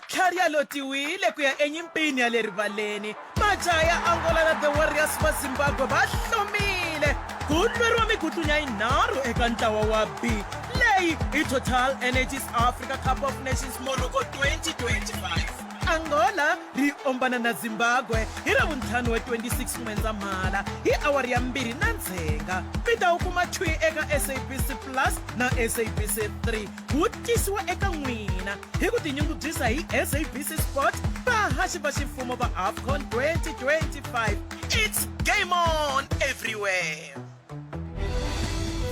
matlhari ya lotiwile ku ya enyimpini ya le rivaleni. Majaha ya Angola na the Warriors va Zimbabwe va hlomile ku lweriwa migutlunya yinharhu eka ntlawa wa B. Leyi i Total Energies Africa Cup of Nations Morocco 2025. Angola ri ombana na Zimbabwe hi ravuntlhanu wa 26 N'wendzamhala hi awara ya 2:09. Mi ta kuma thwi eka SABC Plus na SABC 3 wu tisiwa eka n'wina hi ku tinyungubyisa hi SABC Sport, vahaxi va ximfumo va AFCON 2025. It's game on everywhere.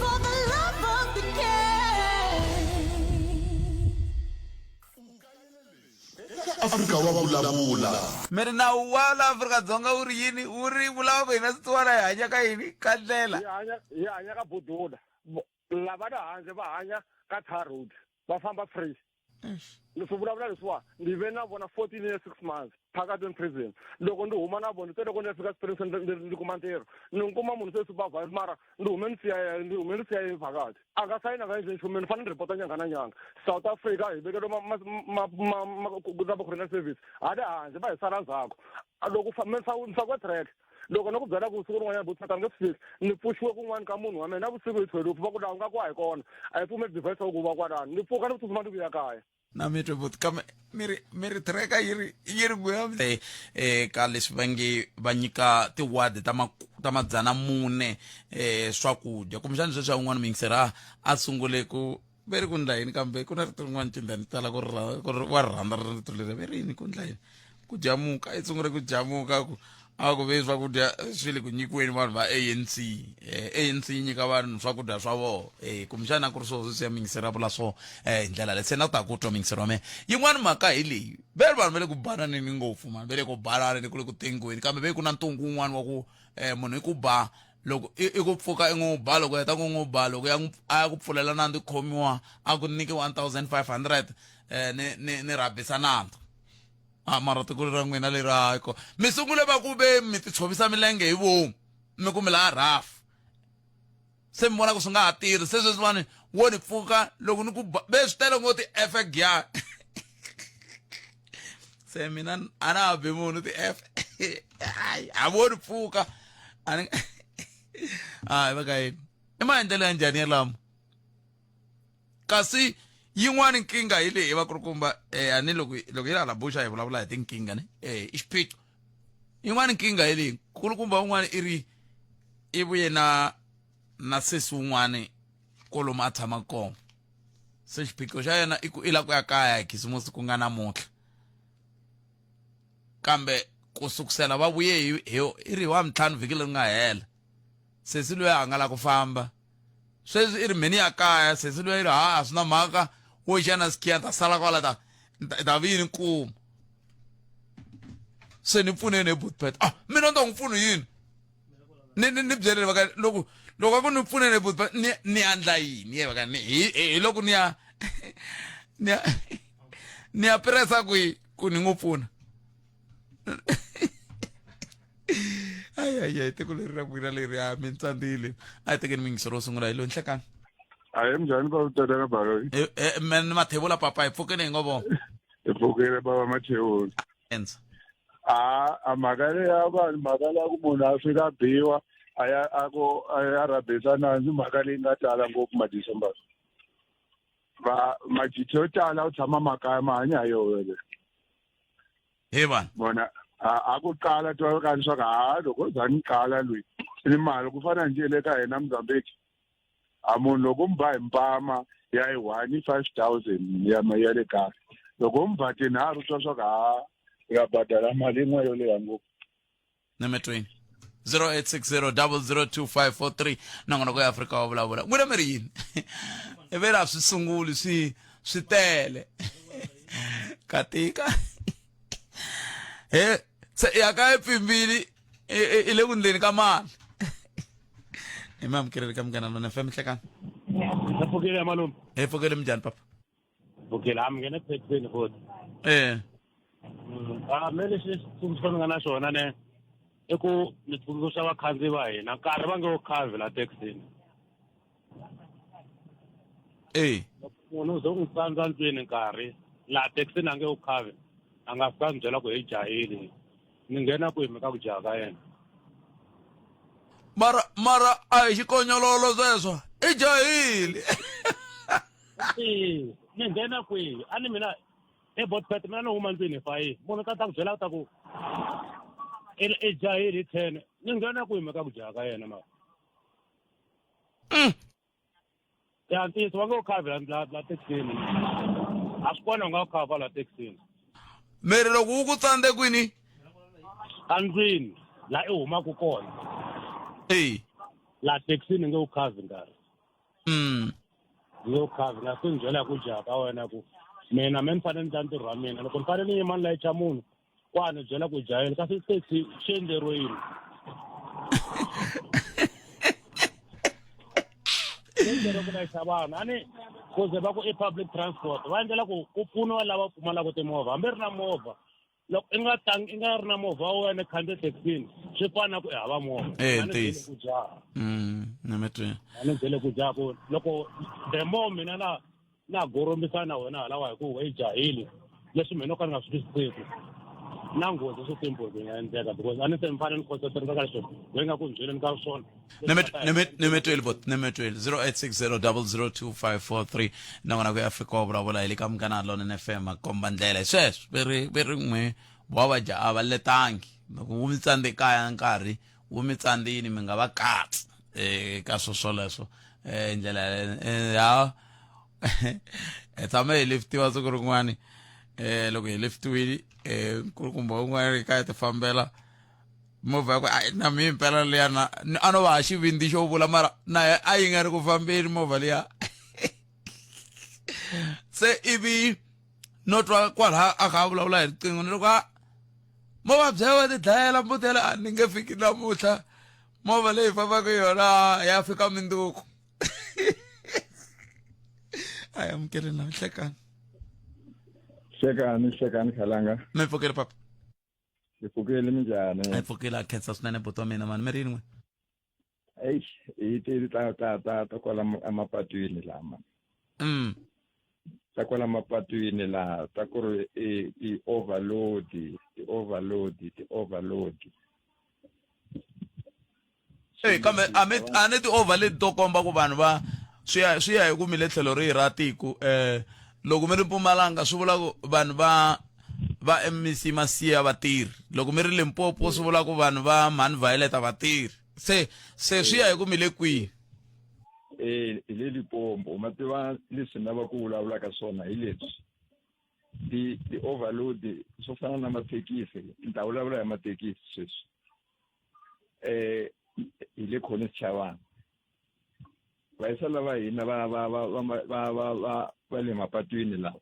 For the love of the game. Afrika wa vulavula. Mere nawu wa la Afrika-Dzonga wu ri yini? Wu ri vulavula hina Xitswana hi hanya ka yini ka ndlela? Hi hanya ka Budula. Lava le handle va hanya ka tar road. Va famba free. Leswi vulavula leswiwa ni ve na vona 14 years 6 months phakathi in prison. Loko ndi huma na vona loko ni fika prison ndi kuma ntirho. Ni kuma munhu se supervisor mara ndi hume ni siya phakathi. A nga sayina ka nchumu ni fanele ni report nyanga na nyanga. South Africa hi vekele ma criminal service. Hade handle va hi sala ndzhaku. Loko famisa ku track. Loko no ku byela ku siku rin'wana buthata nge fiki ni pfuxiwe kun'wana ka munhu wa mina vusiku hi 12 va ku laha nga kwa hi kona a hi pfumeli device ku va kwalani ni pfuka ni tsutsuma ndi vuya kaya na mitwe but kama miri treka yiri buya ka leswi va nyika tiwadi ta 400 swakudya kumbexani sweswi un'wana mingisera a sungule ku veri ku ndla yini kambe ku na rito rin'wana tindlani tala ku ri wa rhandza rito leri veri yini ku ndla yini ku jamuka i sungule ku jamuka ku a ku ve swakudya swi le ku nyikiweni vanhu va ANC yi nyika vanhu swakudya swa vona kumbexana ku ri swo swi ya mingisera vula swo hi ndlela leyi se na ku ta ku twa mingisero wa mehe yin'wana mhaka hi leyi veri vanhu va le ku bananeni ngopfu mani va le ku bananeni ku le ku tengiweni kambe ve ku na ntungu wun'wana wa ku munhu i ku ba loko i ku pfuka i n'wi ba loko heta ku n'wi ba loko a ya ku pfulela nandzu khomiwa a ku nyike 1500 ni rabisa nandzu mara tiko ra n'wina leri hako mi sungule va ku ve mi ti tshovisa milenge hi vomu mi ku mi laha rafu se mi vona ku swi nga ha tirhi se sweswiwani wo ni pfuka loko ni ku ve swi tele ngo ti effect ya se mina a na ha be munhu ti a vo ni pfuka hayi va ka yini i maendlelo ya njhani yalamo kasi yin'wana nkingha hi leyi va kulukumba ani loko yi hala buxa hi vulavula hi tinkingha ne i xiphiqo yin'wana nkingha hi leyi kulukumba un'wana i vuye na sesi wun'wana kolomu a tshama kona se xiphiqo xa yena i ku i la ku ya kaya hi khisimusi ku nga namuntlha kambe ku sukusela va vuye i ri wa mintlhanu vhiki leri nga hela sesi loyi a nga la ku famba sweswi i ri mheni ya kaya sesi loyi i ri a swi na mhaka wo xana sikhiya ta sala kwala ta vini nkuma se ni pfuneni ebutpet mina nta n'wi pfuni yini ni byele vaka loko a ku ni pfuneni ebutpet ni andla yini ye vaka hi loko ni ya presa ku ni n'wi pfuna ay tiko leri ra n'wina leri mi tsandzile a hi tekeni mingisero ro sungula hi lo nhlekani hayi mjani ba utata balo men mathebula papa hi pfukeni hi ngovo hi pfukile baba mathebula enza makale ya vanhu makale ya ku munhu a fika biwa a rabisa nandzu mhaka leyi nga tala ngopfu madecember majiti yo tala u tshama makaya ma hanya hi yona he vanhu bona a ku qala twa ka leswaku loko za ni qala loyi ni mali ku fana nje le ka hina Mozambique munhu loko mba hi mpama ya hi 5,000 ya le kaya loko mba tinharhu twa swa ku ya badala mali yin'we yo leha ngopfu nemetweni 0860002543 nangona ku ya Afrika wa vulavula n'wina mi ri yini i ve la swi sunguli swi tele katika se ya ka epfimbili i le ku ndleni ka mali i mamukele ka Munghana Lonene FM nhlekani Pfukile malume hi pfukele mi njhani papa pfukile ngene taxini futhi me lexi tsundzuxo ni nga na xona ne i ku ni tsundzuxa vakhandziyi va hina nkarhi va nge wo khavi la taxini munhu u ze u n'wi tsandza ntwini nkarhi la taxi nange ukhave angafika ngijela ku ejahili ngingena ku himeka ku jaha ka yena mara a hi xikonyololo sweswo i jahile ni nghena kwihi a ni mina ebotpet mina ni huma ndzeni fayi munhu ta ku byela ta ku ejahili 10 ni nghena ku himeka ku jaha ka yena ma ya ntiyiso va ngo khavela la taxini a swi kona u nga khava la taxini miri loko wu ku tsandze kwini a ndzeni la i humaku kona la taxini nge u khavi nkarhi nge u khavi nga se ni byela ku jaha ka wena ku mina me ni fanele ni ta ntirho wa mina loko ni fanele ni yima ni layicha munhu kwa ni byela ku jaheli kasi taxi xi endleriwe yini endleriwe ku layicha vanhu a ni kuze va ku i public transport va endlela ku pfuniwa lava pfumalaka timovha hambi ri na movha loko i nga ri na movha wa wena khandziya taxini swi fana ku i hava movha ntiyiso a ni byele ku jaha ku loko the more mina na gorombisa na wena halawa hi ku we jahili leswi mina ka ni nga swi twisiseki na nghozi swi timpozi nga endleka because a ni se mi fanele ni concentrate ka leswi we nga ku ni byeleni ka swona nemetweli bot nemetweli 0860002543 nangona ku afrika wa vulavula hi le ka Munghana Lonene FM komba ndlela sweswo ve ri n'we wa va jaha va letangi loko wu mi tsandze kaya nkarhi wu mi tsandzini mi nga va katsi ka swoswoleswo ndlela ya tshama hi liftiwa siku rin'wani loko hi liftiwile nkulukumba wun'wana kaya ti fambela movha ya ku na mi impela liya a no va ha xivindi xo vula mara na a yi nga ri ku fambeni movha liya se ivi no twa kwalaha a kha a vulavula hi riqingho ni loko movha byawe ti dlayela mbutela a ni nge fiki namuntlha movha leyi fambaka yona ya fika minduku a hi amukeli na hlekani Hlekani Khalanga. mi pfukeli papa Hi pfukeli minjhani? a hi pfukeli a khensa swinene buti wa mina mani mi ri yini n'we Hi ti ta kwala emapatwini lama. Ta kwala mapatwini la ta ku ri i overload. kambe a ni ti overload to komba ku vanhu va swi ya hi ku mi le tlhelo rihi ra tiko loko mi ri Mpumalanga swi vula ku vanhu va MEC Masiya vatirhi loko mi ri Limpopo swi vula ku vanhu va Mani Violet vatirhi se swi ya hi ku mi le kwihi Hi le Limpopo ma tiva leswi na va ku vulavula ka swona hi leswi ti overload swo fana na mathekisi ni ta vulavula hi mathekisi sweswi hi le Collins Chavani vayisala va hina va le mapatwini lawa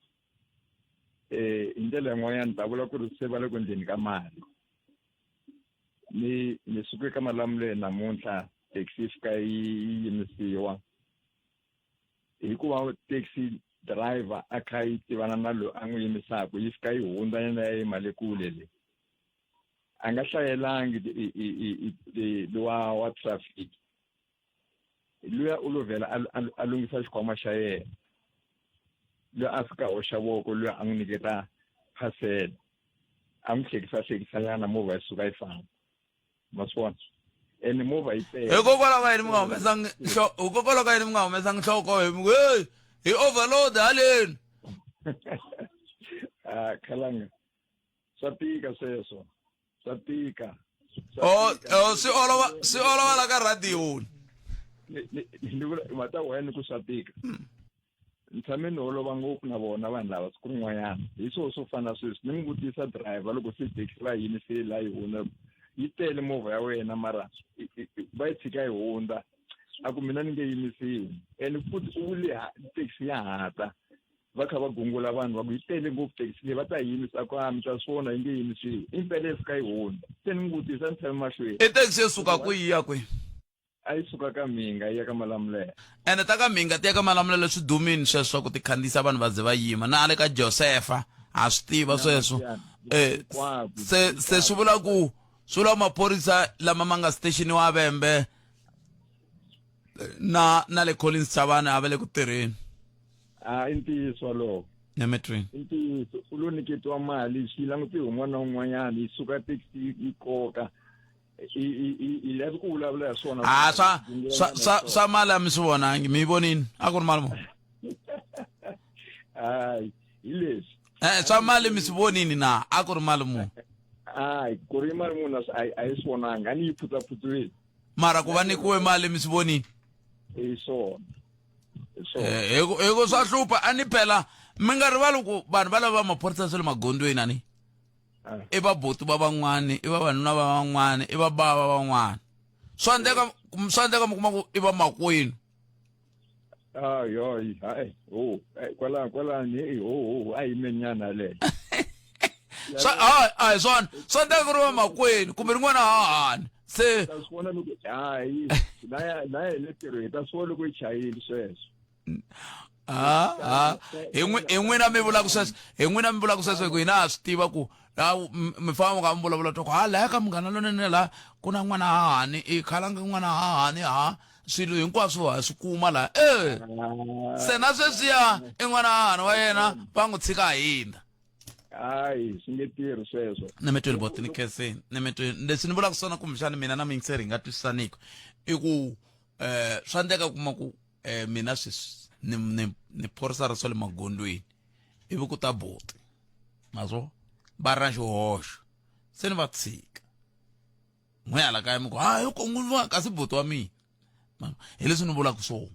hi ndlela yin'wanyana ta vula ku ri se va le ku endleni ka mali ni suke ka malamulelo namuntlha taxi yi fika yi yimisiwa hikuva taxi driver a kha yi tivana na loyi a n'wi yimisaka yi fika yi hundza yena ya yima le kule le a nga hlayelangi wa traffic luya u lo vhela a lunghisa xikhwama xa yena loyi a fika hoxa voko loyi a n'wi nyiketa phasela a n'wi hlekisanyana movha yi suka yi famba ma swi vona ene movha yi tele hikokwalaho ka yini mi nga humesangi nhloko hi overload haleni Khalanga swa tika sweswo swa tika swi olova la ka radiyoni ni vula mata wena ku swa tika ni tshame ni holova ngopfu na vona vanhu lava siku rin'wanyana hi swo fana sweswi ni n'wi vutisa driver loko se taxi va yimisile la yi hundza yi tele movha ya wena mara va yi tshika yi hundza a ku mina ni nge yimisiwi ene futhi u vule taxi ya hata va kha va gungula vanhu va ku yi tele ngopfu taxi leyi va ta yimisa ku mi ta swona yi nge yimisiwi impela yi fika yi hundza se ni n'wi vutisa ni tshame mahlweni i taxi yi suka kwihi ya kwihi a yi suka ka Minga yi ya ka Malamulele ene ta ka Minga ti ya ka Malamulele swi dumini sweswo ku ti khandziyisa vanhu va ze va yima na le ka Josepha a swi tiva sweswo se swi vula ku swi vula maphorisa lama ma nga station wa Vhembe na le Collins Chavani a va le ku tirheni i ntiyiso lowo nemetrini intiso u lo nyiketiwa mali swi langutiwe un'wana na un'wanyana yi suka taxi yi koka i lavi ku vulavula hi swona swa mali a mi swi vonangi mi yi vonini a ku ri mali muni hayi hi leswi swa mali mi swi vonini na a ku ri mali muni hayi ku ri mali muni a yi swi vonanga a ni yi pfutapfutiwile mara ku va nikiwe mali mi swi vonini hi swona hiko swa hlupha a ni phela mi nga rivali ku vanhu va lava maphorisa swa le magondweni ani i vabotu va van'wani i vavanuna va van'wani i vabava van'wani swa endleka mi kuma ku i va makwenu yoyi hayi kwalani a yi menyana leyo hayi swona swa endleka ku ri va makwenu kumbe rin'wana hahani se ta swi vona loko hayi na yena tirho hi ta swi vona loko yi chayile sweswo hi n'wina mi vulaka sweswo ku hina ha swi tiva ku mi famba ka mi vulavula to ku laya ka munghana lonene laha ku na n'wana hahani i khalanga n'wana hahani swilo hinkwaswo ha swi kuma laha se na sweswiya i n'wana hahani wa yena va n'wi tshika hina hayi swi nge tirhi sweswo nemetweni bot ni khenseni nemetweni leswi ni vulaka swona kumbexana mina na mingiseri hi nga twisisaniki i ku swa endleka kuma ku mina sweswi ni phorisa ri swa le magondweni ivi ku ta boti mazwo va ra xihoxo se ni va tshika n'we hala kaya mi ku kon'winiwa kasi boti wa mina hi leswi ni vulaka swona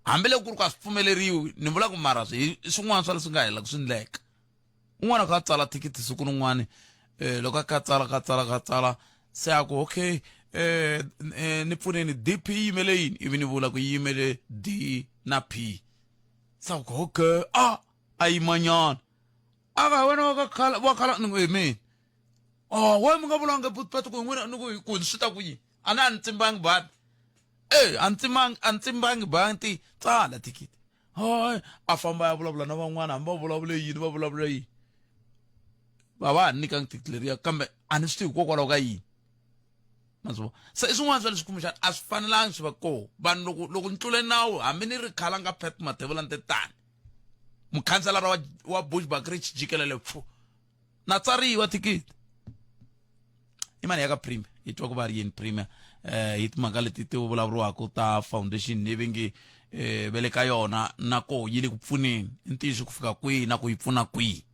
hambiloko ku ri ku a swi pfumeleriwi ni vulaka mara i swin'wana swa leswi nga helaka swi endleka un'wana ka tsala thikithi siku rin'wana loko a ka tsala se a ku okay ni pfuneni DP yi yimele yini ivi ni vula ku yi yimele D na P sa ku okay a yimanyana aka wena wa khala ni ku meni wa mi nga vulanga patu ku n'wina ni ku swi ta ku yini a na ni tsimbangi bani a ni tsimbangi banti tsala thikithi hayi a famba ya vulavula na van'wana hambi va vulavula yini va ha nyika thikithi leriya kambe a ni swi tivi hikokwalaho ka yini mazwo se i swin'wana swa leswi kumbexana a swi fanelangi swi va koho vanhu loko ni tlule nawu hambi ni ri khala nga Pat Matebula Ntetani mukhanselara wa Bushbuckridge jikelele pfu na tsariwa thikithi i mani ya ka Premier yi twa ku va ri yini Premier hi timhaka leti ti vulavuriwaka ta foundation ivi nge ve le ka yona na koho yi le ku pfuneni i ntiyiso ku fika kwihi na ku yi pfuna kwihi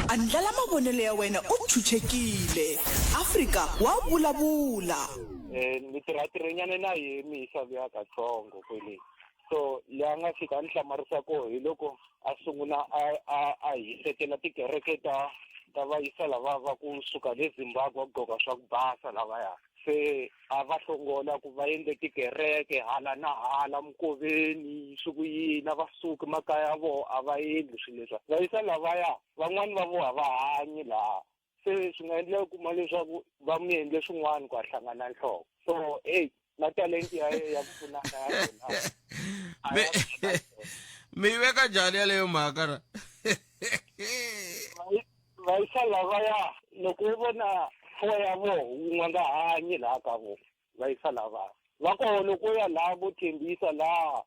andlala mavonelo ya wena u chuchekile Afrika wa vulavula ni tirhanyana na yemi hi xavi ya katsongo kwele so leyi a nga fika ni hlamarisa koho hi loko a sungula a hisetela tikereke ta vayisa lava va kusuka le Zimbabwe va goga swa ku basa lavaya se a va hlongola ku va endle tikereke hala na hala Mkoveni swi ku yini va suka makaya vo a va endli swilo leswi vayisa lavaya van'wani va vo a va hanyi laha se swi nga endleka kuma leswaku va mi endle swin'wana ku a hlangana nhloko so na talenti ya pfunaka ya yona mi veka njhani yaleyo mhaka ra vayisa lavaya loko u vona foya vo un'we nga hanyi laha ka vo vayisa lavaya va koho loko ya laha vo thembisa laha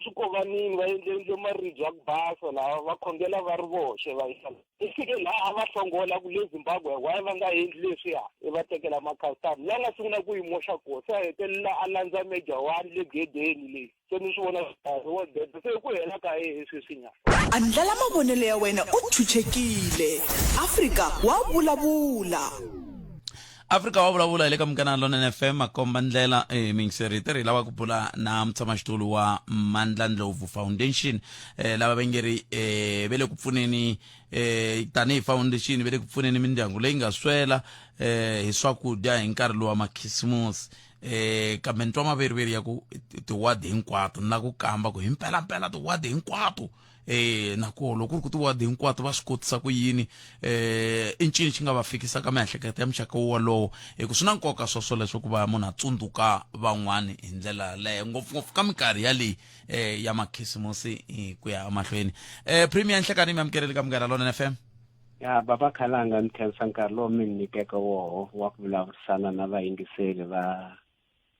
swikovanini va endle maribye ya ku basa laha va khongela va ri voxe vayisa i fike laha va hlongola ku le Zimbabwe why va nga endli leswiya i va tekela makhastama la nga sungula ku yi moxa koho se a hetelela a landza Major 1 le gedeni leyi se ni swi vona se ku hela ka sweswinyana andlala mavonelo ya wena u chuchekile Afrika wa vulavula Afrika wa vulavula hi le ka Munghana Lonene FM makomba ndlela mingiseri tirhi lava ku bula na mutshamaxitulu wa Mandla Ndlovu Foundation lava va nge ri ve le ku pfuneni tanihi foundation ve le ku pfuneni mindyangu leyi nga swela hi swakudya hi nkarhi lowa makhisimusi kambe ni twa maveriveri ya ku tiwadi hinkwato na ku kamba ku hi mpelampela tiwadi hinkwato na koho loko ku ri ku tiwadi hinkwato va swi kotisa ku yini i ncini xi nga va fikisa ka miehleketo ya muxaka wolowo hi ku swi na nkoka sweswo leswo ku va munhu a tsundzuka van'wani hi ndlela leyo ngopfungopfu ka minkarhi yaleyi ya makhisimusi ku ya mahlweni Premier Nhlekani mi amukeleli ka Munghana Lonene FM ya baba Khalanga ni khensa nkarhi lowu mi nyikeke woho wa ku vulavurisana na vayingiseli va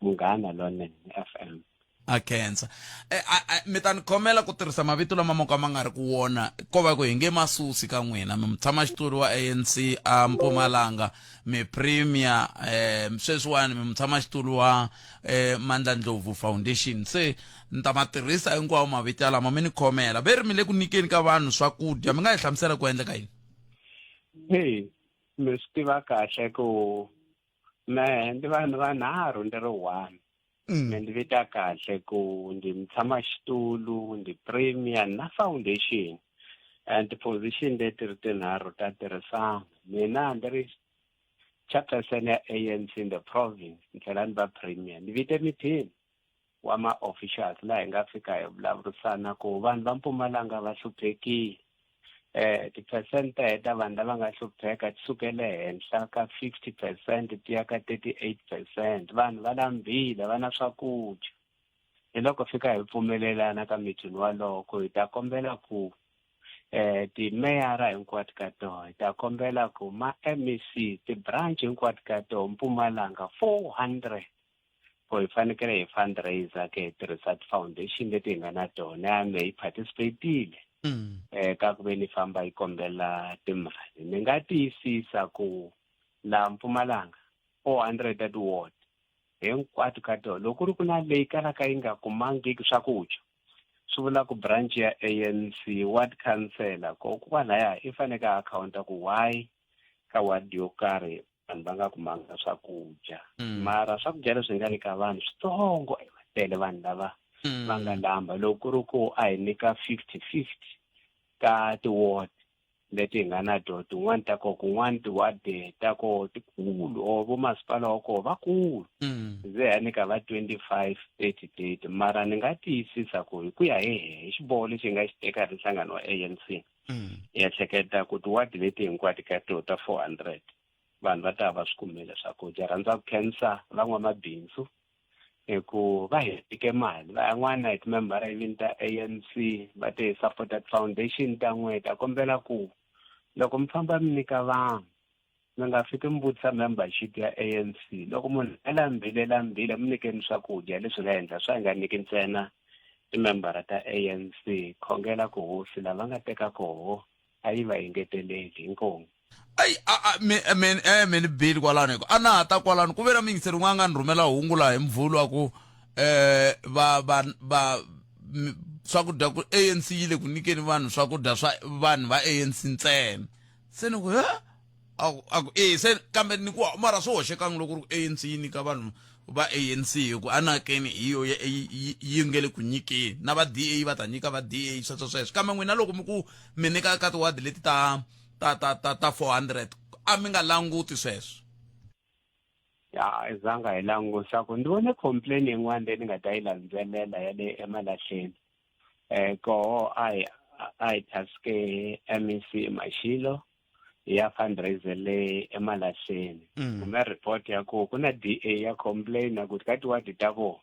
Munghana Lonene FM a cancer mi ta ni khomela ku tirhisa mavito lama mo ka ma nga ri ku wona ko va ku hi nge masusi ka n'wina mi mutshamaxitulu wa ANC a Mpumalanga mi premier sweswiwani mi mutshamaxitulu wa Mandla Ndlovu Foundation se ni ta ma tirhisa hinkwawo mavito yalama mi ni khomela ve ri mi le ku nyikeni ka vanhu swakudya mi nga hi hlamusela ku endleka yini Hey, mi swi tiva kahle ku me ndi vanhu vanharhu ndi ri one. Me ndi vita kahle ku ndi mutshamaxitulu, ndi premier na foundation. And position leti ri tinharhu ta tirhisana. Mina ndi ri chairperson ya ANC in the province, ni tlhela ni va premier. Ni vite meeting wa ma-officials laha hi nga fika hi vulavurisana ku vanhu va Mpumalanga va hluphekile. Tiphesente ta vanhu lava nga hlupheka ti sukele henhla ka 50% ti ya ka 38%. Vanhu va lambile va na swakudya. Hi loko fika hi pfumelelana ka meeting walowo ku hi ta kombela ku timeyara hinkwato ka toho hi ta kombela ku ma-MEC ti-branch hinkwato ka toho Mpumalanga 400 ku hi fanekele hi fundraiser ke hi tirhisa ti-foundation leti hi nga na tona ya me hi participatile ka ku ve ni famba yi kombela timali ni nga tiyisisa ku laha Mpumalanga 400 at ward hinkwato ka toho loko ri ku na leyi kalaka yi nga kumangiki swakudya swi vula ku branch ya ANC ward councillor kokwalaya i faneke a akhawunta ku why ka ward yo karhi vanhu va nga kumanga swakudya mara swakudya leswi hi nga nyika vanhu switsongo tele vanhu lava va nga lamba loko ri ku a hi nyika 50-50 ka ti-ward leti hi nga na toho tin'wani ta koho kun'wani ti-ward ta koho tikulu or vomasipala wa koho vakulu ze ha nyika va 25-30 mara ni nga tiyisisa ku hi ku ya hi xiboho lexi hi nga xi teka hi nhlangano wa ANC hi ehleketa ku ti-ward leti hinkwato ka toho ta 400 vanhu va ta va swi kumile swakudya rhandza ku khensa van'wamabindzu hi ku va hi tike mali van'wana hi timembara even ta ANC va te hi support foundation ta n'we ta kombela ku loko mi famba mi nyika vanhu mi nga fiki mi vutisa membership ya ANC loko munhu a lambile mi nyikeni swakudya leswi nga endla swa hi nga nyiki ntsena timembara ta ANC khongela ku hosi lava nga teka koho a yi va yingeteleli inkomu ai me ni bili kwalano hiko a na ha ta kwalano ku ve na mingiseri n'wana nga ni rhumela hungu laha hi Mvhulu wa ku swakudya ku ANC yi le ku nyikeni vanhu swakudya swa vanhu va ANC ntsena se ni ku se kambe ni ku mara swi hoxekangi loko ri ku ANC yi nyika vanhu va ANC hi ku anakeni hi yo yi nge le ku nyikeni na va DA va ta nyika va DA sweswo kambe n'wina loko mi ku mi nyika ka tiwadi leti ta 400 a mi nga languti sweswo ya zanga hi langusa ku ndi vone complain yin'wana leyi ni nga ta yi landzelela ya le emalahleni koho a hi taske MEC Mashilo ya fundraiser le emalahleni kume report ya ku na DA ya complain ku ka tiwadi ta vo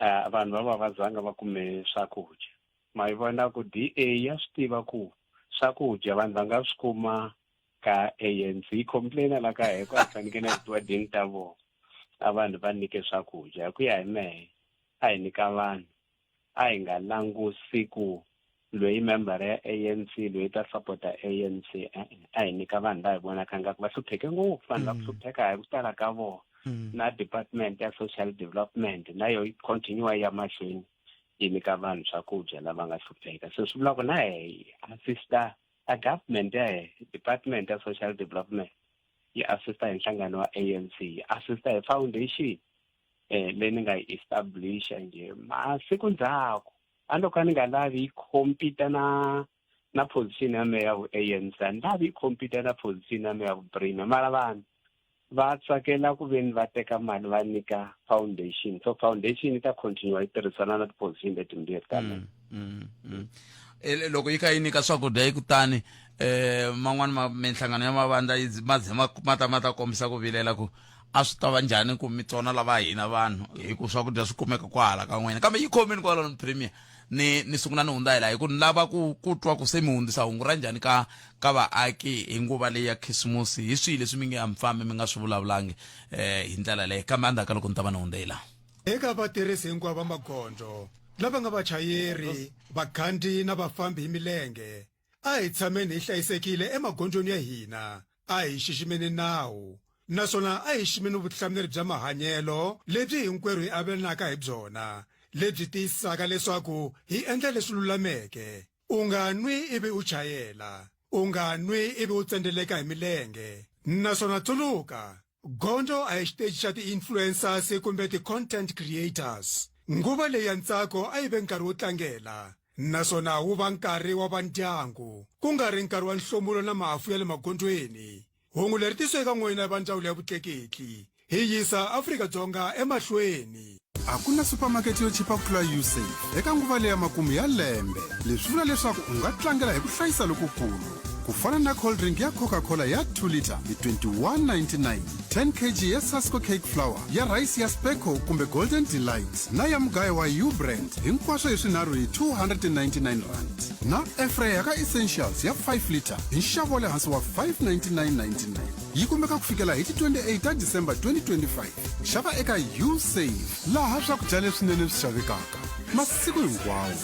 vanhu va zanga va kume swakudya ma yi vona ku DA ya swi tiva ku swakudya vanhu va nga swi kuma ka ANC complain la ka hi ku fanekele tiwadini ta vo vanhu va nyike swakudya ku ya hi mehe a hi nyika vanhu a hi nga langusi ku loyi member ya ANC loyi ta supporta ANC a hi nyika vanhu va hi vonaka nga ku va hlupheke ngopfu vanhu va ku hlupheka hi ku tala ka vona na department ya social development na yo continue ya mahlweni yi nyika vanhu swakudya lava nga hlupheka so swi vula ku na hi assista a government ya department ya social development yi assista hi nhlangano wa ANC yi assista hi foundation leyi ni nga yi establish nje masiku ndzhaku a loko ni nga lavi yi compete na position ya me ya vu ANC a ni lavi yi compete na position ya me ya vu premier mara vanhu va tsakela ku ve ni va teka mali va nyika foundation so foundation yi ta continue yi tirhisana na ti-position letimbirhi ka mina loko yi kha yi nyika swakudya yi kutani man'wani minhlangano ya mavandla yi maze ma ta kombisa ku vilela ku a swi ta va njhani ku mi tsona lava hina vanhu hi ku swakudya swi kumeka kwahala ka n'wina kambe yi khomeni kwalano premier ni sungula ni hundza hi laha hi ku ni lava ku twa ku se mi hundzisa hungu ra njhani ka vaaki hi nguva leyi ya khisimusi hi swihi leswi mi nge hamfambi mi nga swi vulavulangi hi ndlela leyi kambe endzhaku ka loko ni ta va ni hundze hi laha eka vatirhisi hinkwavo va magondzo lava nga vachayeri vakhandziyi na vafambi hi milenge a hi tshameni hi hlayisekile emagondzweni ya hina a hi xiximeni nawu naswona a hi xiximeni vutihlamuleri bya mahanyelo lebyi hinkwerhu hi avelanaka hi byona lebyi tiyisisaka leswaku hi endla leswi lulameke u nga nwi ivi u chayela u nga nwi ivi u tsendeleka hi milenge naswona tsundzuka gondzo a hi xiteji xa ti-influencers kumbe ti-content creators nguva leyi ya ntsako a yi ve nkarhi wo tlangela naswona wu va nkarhi wa vandyangu ku nga ri nkarhi wa nhlomulo na mafu ya le magondzweni hungu leri tisiwe eka n'wina va ndzawulo ya vutleketli hi yisa Afrika-Dzonga emahlweni. A ku na supermarket yo chipa ku tlula USAFE eka nguva leyi ya makumu ya lembe. Leswi vula leswaku u nga tlangela hi ku hlayisa lokukulu. Ku fana na cold drink ya Coca-Cola ya 2 liter hi 21.99, 10 kg ya Sasco cake flour ya rice ya Speco kumbe Golden Delight na ya mugayo wa U-brand hinkwaswo hi swinharhu hi 299 rand. Na airfryer ka Essentials ya 5 liter hi nxavo wa le hansi wa 599.99. Yi kumeka ku fikela hi 28 ta December 2025. Xava eka USAFE laha swakudya leswinene swi xavekaka masiku hinkwawo.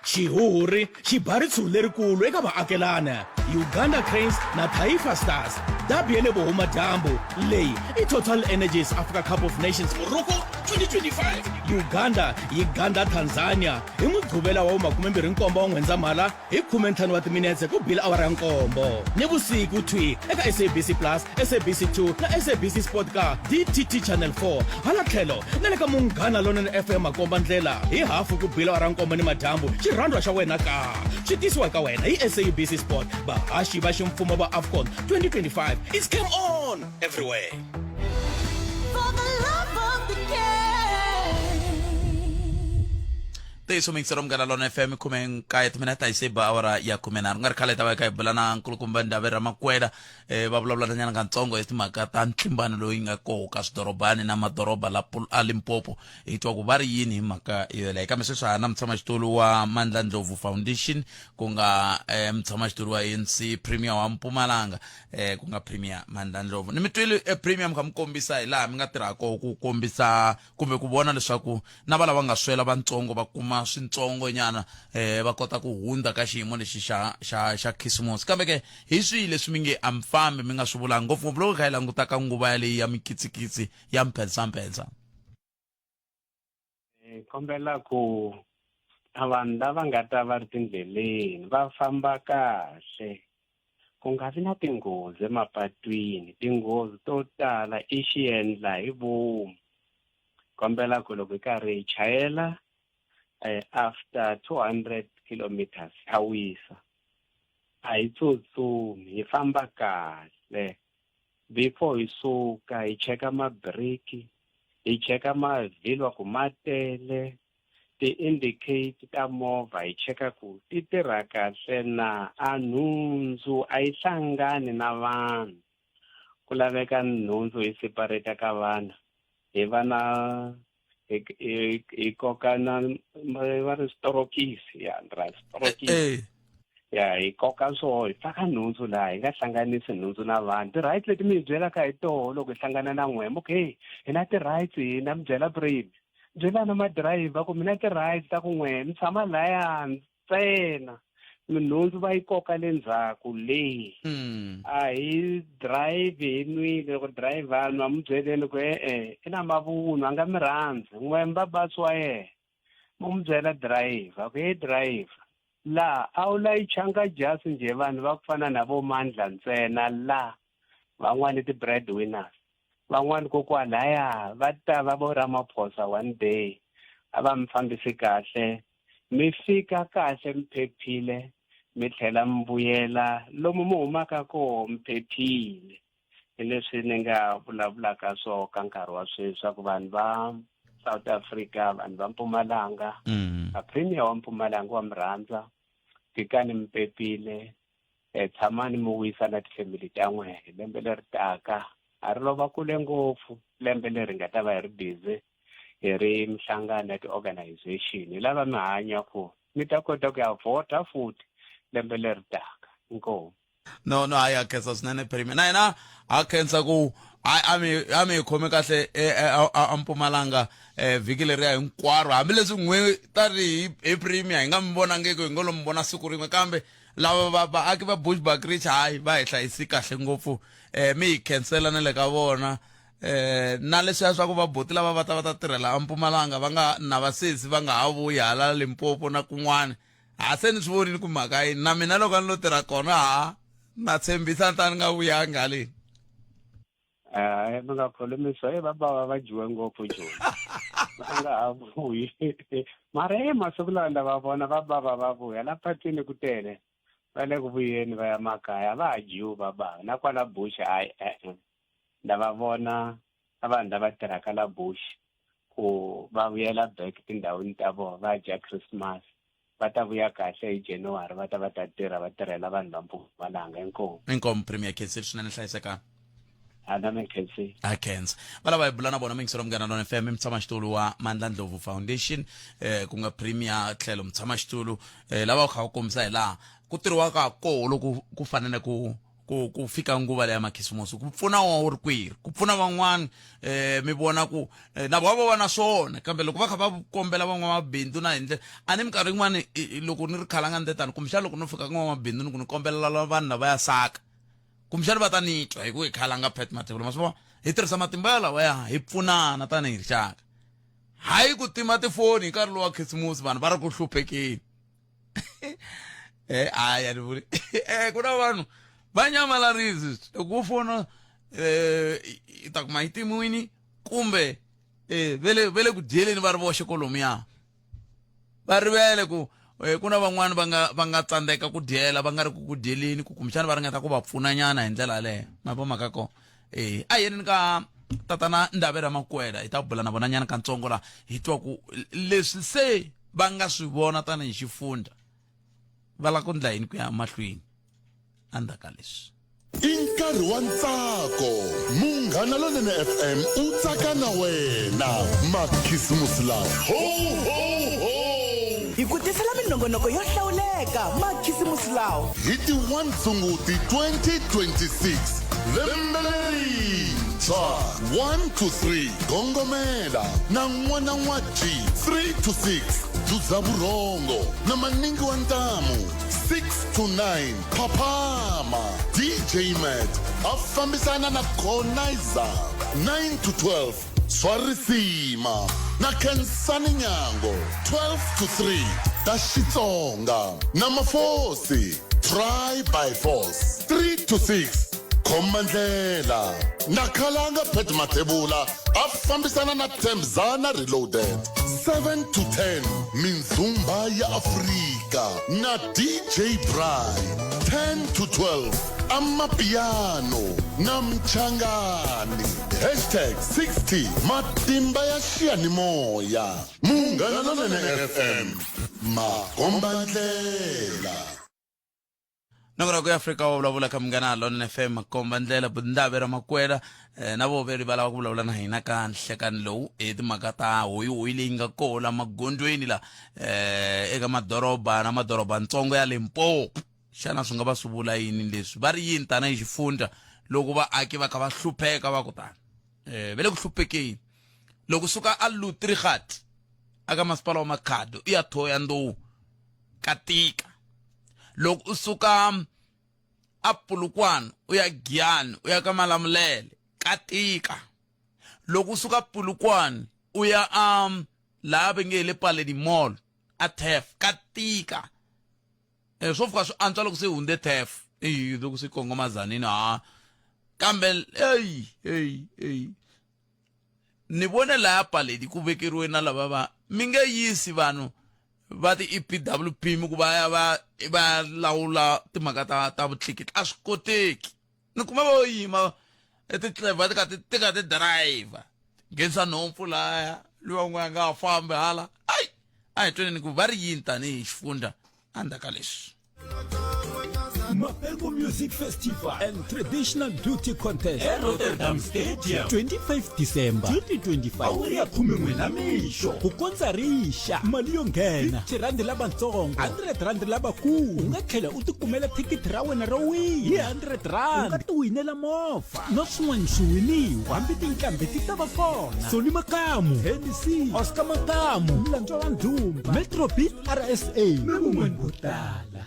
Xihuhuri xi ba ritshuri lerikulu eka vaakelana Uganda Cranes na Taifa Stars. Dabi ya le Vuhumadyambu leyi i Total Energies Africa Cup of Nations Morocco 2025. Uganda yi ganda Tanzania hi mugqivela wa 27 wa N'wendzamhala hi 15 wa timinetse ku bila awara ya nkombo. Ni vusiku thwi eka SABC Plus, SABC 2 na SABC Sport ka DTT Channel 4. Hala tlhelo na le ka Munghana Lonene FM Makomba Ndlela hi hafu ku bila awara ya nkombo ni madyambu. Xirhandwa xa wena ka xi tisiwa ka wena hi SABC Sport. Vahaxi va ximfumo va AFCON 2025. It's game on everywhere. For the love of the Teiso mixer Munghana Lonene FM kume kaya timinata hi seba awara ya 10 ngari khale ta va ka bulana nkulukumba Ndabera Makwela va vulavula nyana kantsongo hi timhaka ta ntlimbano loyi nga koho ka swidorobani na madoroba la Limpopo hi twa ku va ri yini hi mhaka yele eka meseswa na mutshamaxitulu wa Mandla Ndlovu Foundation ku nga mutshamaxitulu wa ANC Premier wa Mpumalanga ku nga Premier Mandla Ndlovu ni mitwili Premier mi kha mkombisa hi laha mi nga tirhako ku kombisa kumbe ku vona leswaku na vala va nga swela vantsongo va kuma swintsongo nyana va kota ku hunda ka xiyimo lexi xa Christmas kambe ke hi swi leswi mi nge amfambi mi nga swi vulanga ngopfungopfu loko kha hi languta ka nguva ya leyi ya mikitsikitsi ya mphensampensa. Kombela ku vanhu lava nga ta va ri tindleleni va famba kahle ku nga vi na tinghozi emapatwini. Tinghozi to tala i xiendla hi vomu. Kombela ku loko hi karhi hi chayela after 200 kilometers a wisa a hi tsutsumi hi famba kahle before hi suka hi cheka mabreki hi cheka mavhilwa ku matele ti-indicate ta movha hi cheka ku ti tirha kahle na a nhundzu a yi hlangani na vanhu ku laveka nhundzu hi separate ka vanhu hi va na hi koka na va ri storokisi ya storokisi ya hi koka swo hi faka nhundzu laha hi nga hlanganisi nhundzu na vanhu ti-rights leti mi hi byelaka hi toho loko hi hlangana na n'wembe okay hi na ti-rights hi na mi byela brave byela na madirayivha ku mi na ti-rights ta ku n'we mi tshama laya ntsena nhundzu va yi koka le ndzhaku leyi a hi drive hi nwile loko driver nwa mi byeleni ku i na mavunwa a nga mi rhandzi n'wemba batsi wa yena mu mi byela driver ku he driver laha a wu layichanga jasi njhe vanhu va ku fana na vo Mandla ntsena laha van'wani ti-bread winners van'wani kokwalaya va ta va vo Ramaphosa one day a va mi fambisi kahle mi fika kahle mi phephile mi tlhela mi vuyela lomu mi humaka koho mi phephile hi leswi ni nga vulavulaka swo ka nkarhi wa sweswi ku vanhu va South Africa vanhu va Mpumalanga Premier wa Mpumalanga wa mi rhandza fikani mi phephile tshamani mi wisa na tifamily ta n'wina lembe leri taka a ri lova kule ngopfu lembe leri nga ta va hi ri busy hi ri mihlangano ya ti-organization hi lava mi hanya ku mi ta kota ku ya vhota futhi lembe leri taka inkomo. no hayi akhensa swinene premier na yena akhensa ku ame khome kahle ampumalanga vhiki leriya hinkwaro hambileswi n'we tari hi premier hi nga mi vona ngeke hi ngo lo mi vona siku rin'we kambe lava vaaki va Bushbuckridge hayi va hi hlayisi kahle ngopfu mi hi khensela na le ka vona na leswiya swa ku vaboti lava va ta tirhela ampumalanga va nga na vasesi va nga ha vuyi hala Limpopo na kun'wana se ni swi vonini ku mhaka yini na mina loko a ni lo tirha kona na tshembisa ta ni nga vuyanga haleni mi nga kholomiswa baba va dyiwe ngopfu joni va nga ha vuyi mara masiku lawa lava vona va baba va vuya la patwini ku tele va le ku vuyeni va ya makaya va ha dyiwi baba na kwala Bush lava vona vanhu lava tirhaka la Bush ku va vuyela back tindhawini ta vona va dya Christmas va ta vuya kahle hi January va ta tirha va tirhela vanhu va Mpumalanga inkomo premier Khensile swinene hlayisekani akhensa valava hi bula na vona mingiselo Munghana Lonene FM mutshamaxitulu wa Mandla Ndlovu Foundation ku nga premier tlhelo mutshamaxitulu lava kha ku kombisa hi laha ku tirhiwaka koho loko ku fanele ku fika nguva leya makhisimusi ku pfuna wa ri kwiri ku pfuna van'wana mi vona ku na vona va na swona kambe loko va kha va kombela van'wamabindzu na hindlela a ni minkarhi yin'wana loko ni ri khalanga ndetani kumbexana loko no fika ka n'wamabindzu ni ku ni kombelela vanhu lava ya saka kumbexana va ta ni twa hi ku hi khalanga Pat Mathebula masivona hi tirhisa matimba lawaya hi pfunana tanihi rixaka hayi ku tima tifoni hi nkarhi lowa khisimusi vanhu va ri ku hluphekeni aya ni vuli ku na vanhu va nyamalarisi ku fona ta kuma hitimiwini kumbe vele ku dyeleni va ri voxe kolomiya va rivele ku kuna van'wana va nga tsandzeka ku dyela va nga ri ku dyeleni ku kumbexana va ringeta ku va pfuna nyana hi ndlela leyo mavomaka kona a yeni ka tatana Ndabera Makwela hi ta bula na vona nyana kantsongo la hi twa ku leswi se va nga swi vona tanihi xifundza va la ku ndla yini ku ya mahlweni andaka leswi i nkarhi wa ntsako Munghana Lonene FM u tsaka na wena makhisimusi lawa hi ku tisela minongonoko yo hlawuleka makhisimusi lawa hi ti 1 Sunguti 2026 lembe lerintshwa 1 to 3 Gongomela na n'wana n'waji 3 to 6 Dzudzavurongo na Maningi wa Ntamu 6 to 9 Phaphama DJ Matt a fambisana na Khonaiza 9 to 12 Swarisima na Khensani Nyango 12 to 3 ta Xitsonga na Mafosi Try by Force 3 to 6 Khomandlela na Khalanga Pat Mathebula a fambisana na Themzana Reloaded 7 to 10 Minzumba ya Afrika na DJ Brian 10 to 12 Amapiano na Mchangani #60 Matimba ya Xiyanimoya Munghana Lonene FM Makombandlela nongora ku Afrika wa vulavula ka Munghana Lonene FM Makombandlela Ndabera Makwela na vo veri va lava ku vulavula na hina ka nhlekani lowu timhaka ta hoyi leyi nga kola magondweni la eka madoroba na madoroba ntsongo ya Limpopo xana swi nga va swi vula yini leswi va ri yini tanihi xifundza loko vaaki va kha va hlupheka va kutani ve le ku hluphekeni loko suka a Lutrigat aka masipala wa Makhado i ya Thoya Ndowu ka tika loko u suka a Polokwane u ya Giyani u ya ka Malamulele ka tika loko u suka Polokwane u ya laha va nge le Paledi Mall a Thef ka tika swo fika swi antswa loko se hunde Thef loko se kongomazanini kambe ni vone laha Paledi ku vekeriwe na lava va mi nge yisi vanhu va ti EPWP mi ku va ya va lawula timhaka ta vutleketli a swi koteki ni kuma va yima etitleva ti ka ti driver nghenisa nhompfu laya luwa n'we a nga fambi hala a hi tweni ni ku va ri yini tanihi xifundza andaka leswi Mapelko Music Festival and Traditional Beauty Contest Rotterdam Stadium 25 December 2025 awuya khume n'wina mixo ku kondza rixa mali yo nghena R50 lavantsongo R100 lavakulu u nga tlhela u tikumela thikithi ra wena ro wina hi R100 u nga tiwinela movha no swin'wana swiwiniwa hambi tinqambi ti ta va kona Soni Makamu Hennessy Oscar Makamu Mlantswa wa Ndhumba Metro Beat RSA na mun'wana vo tala.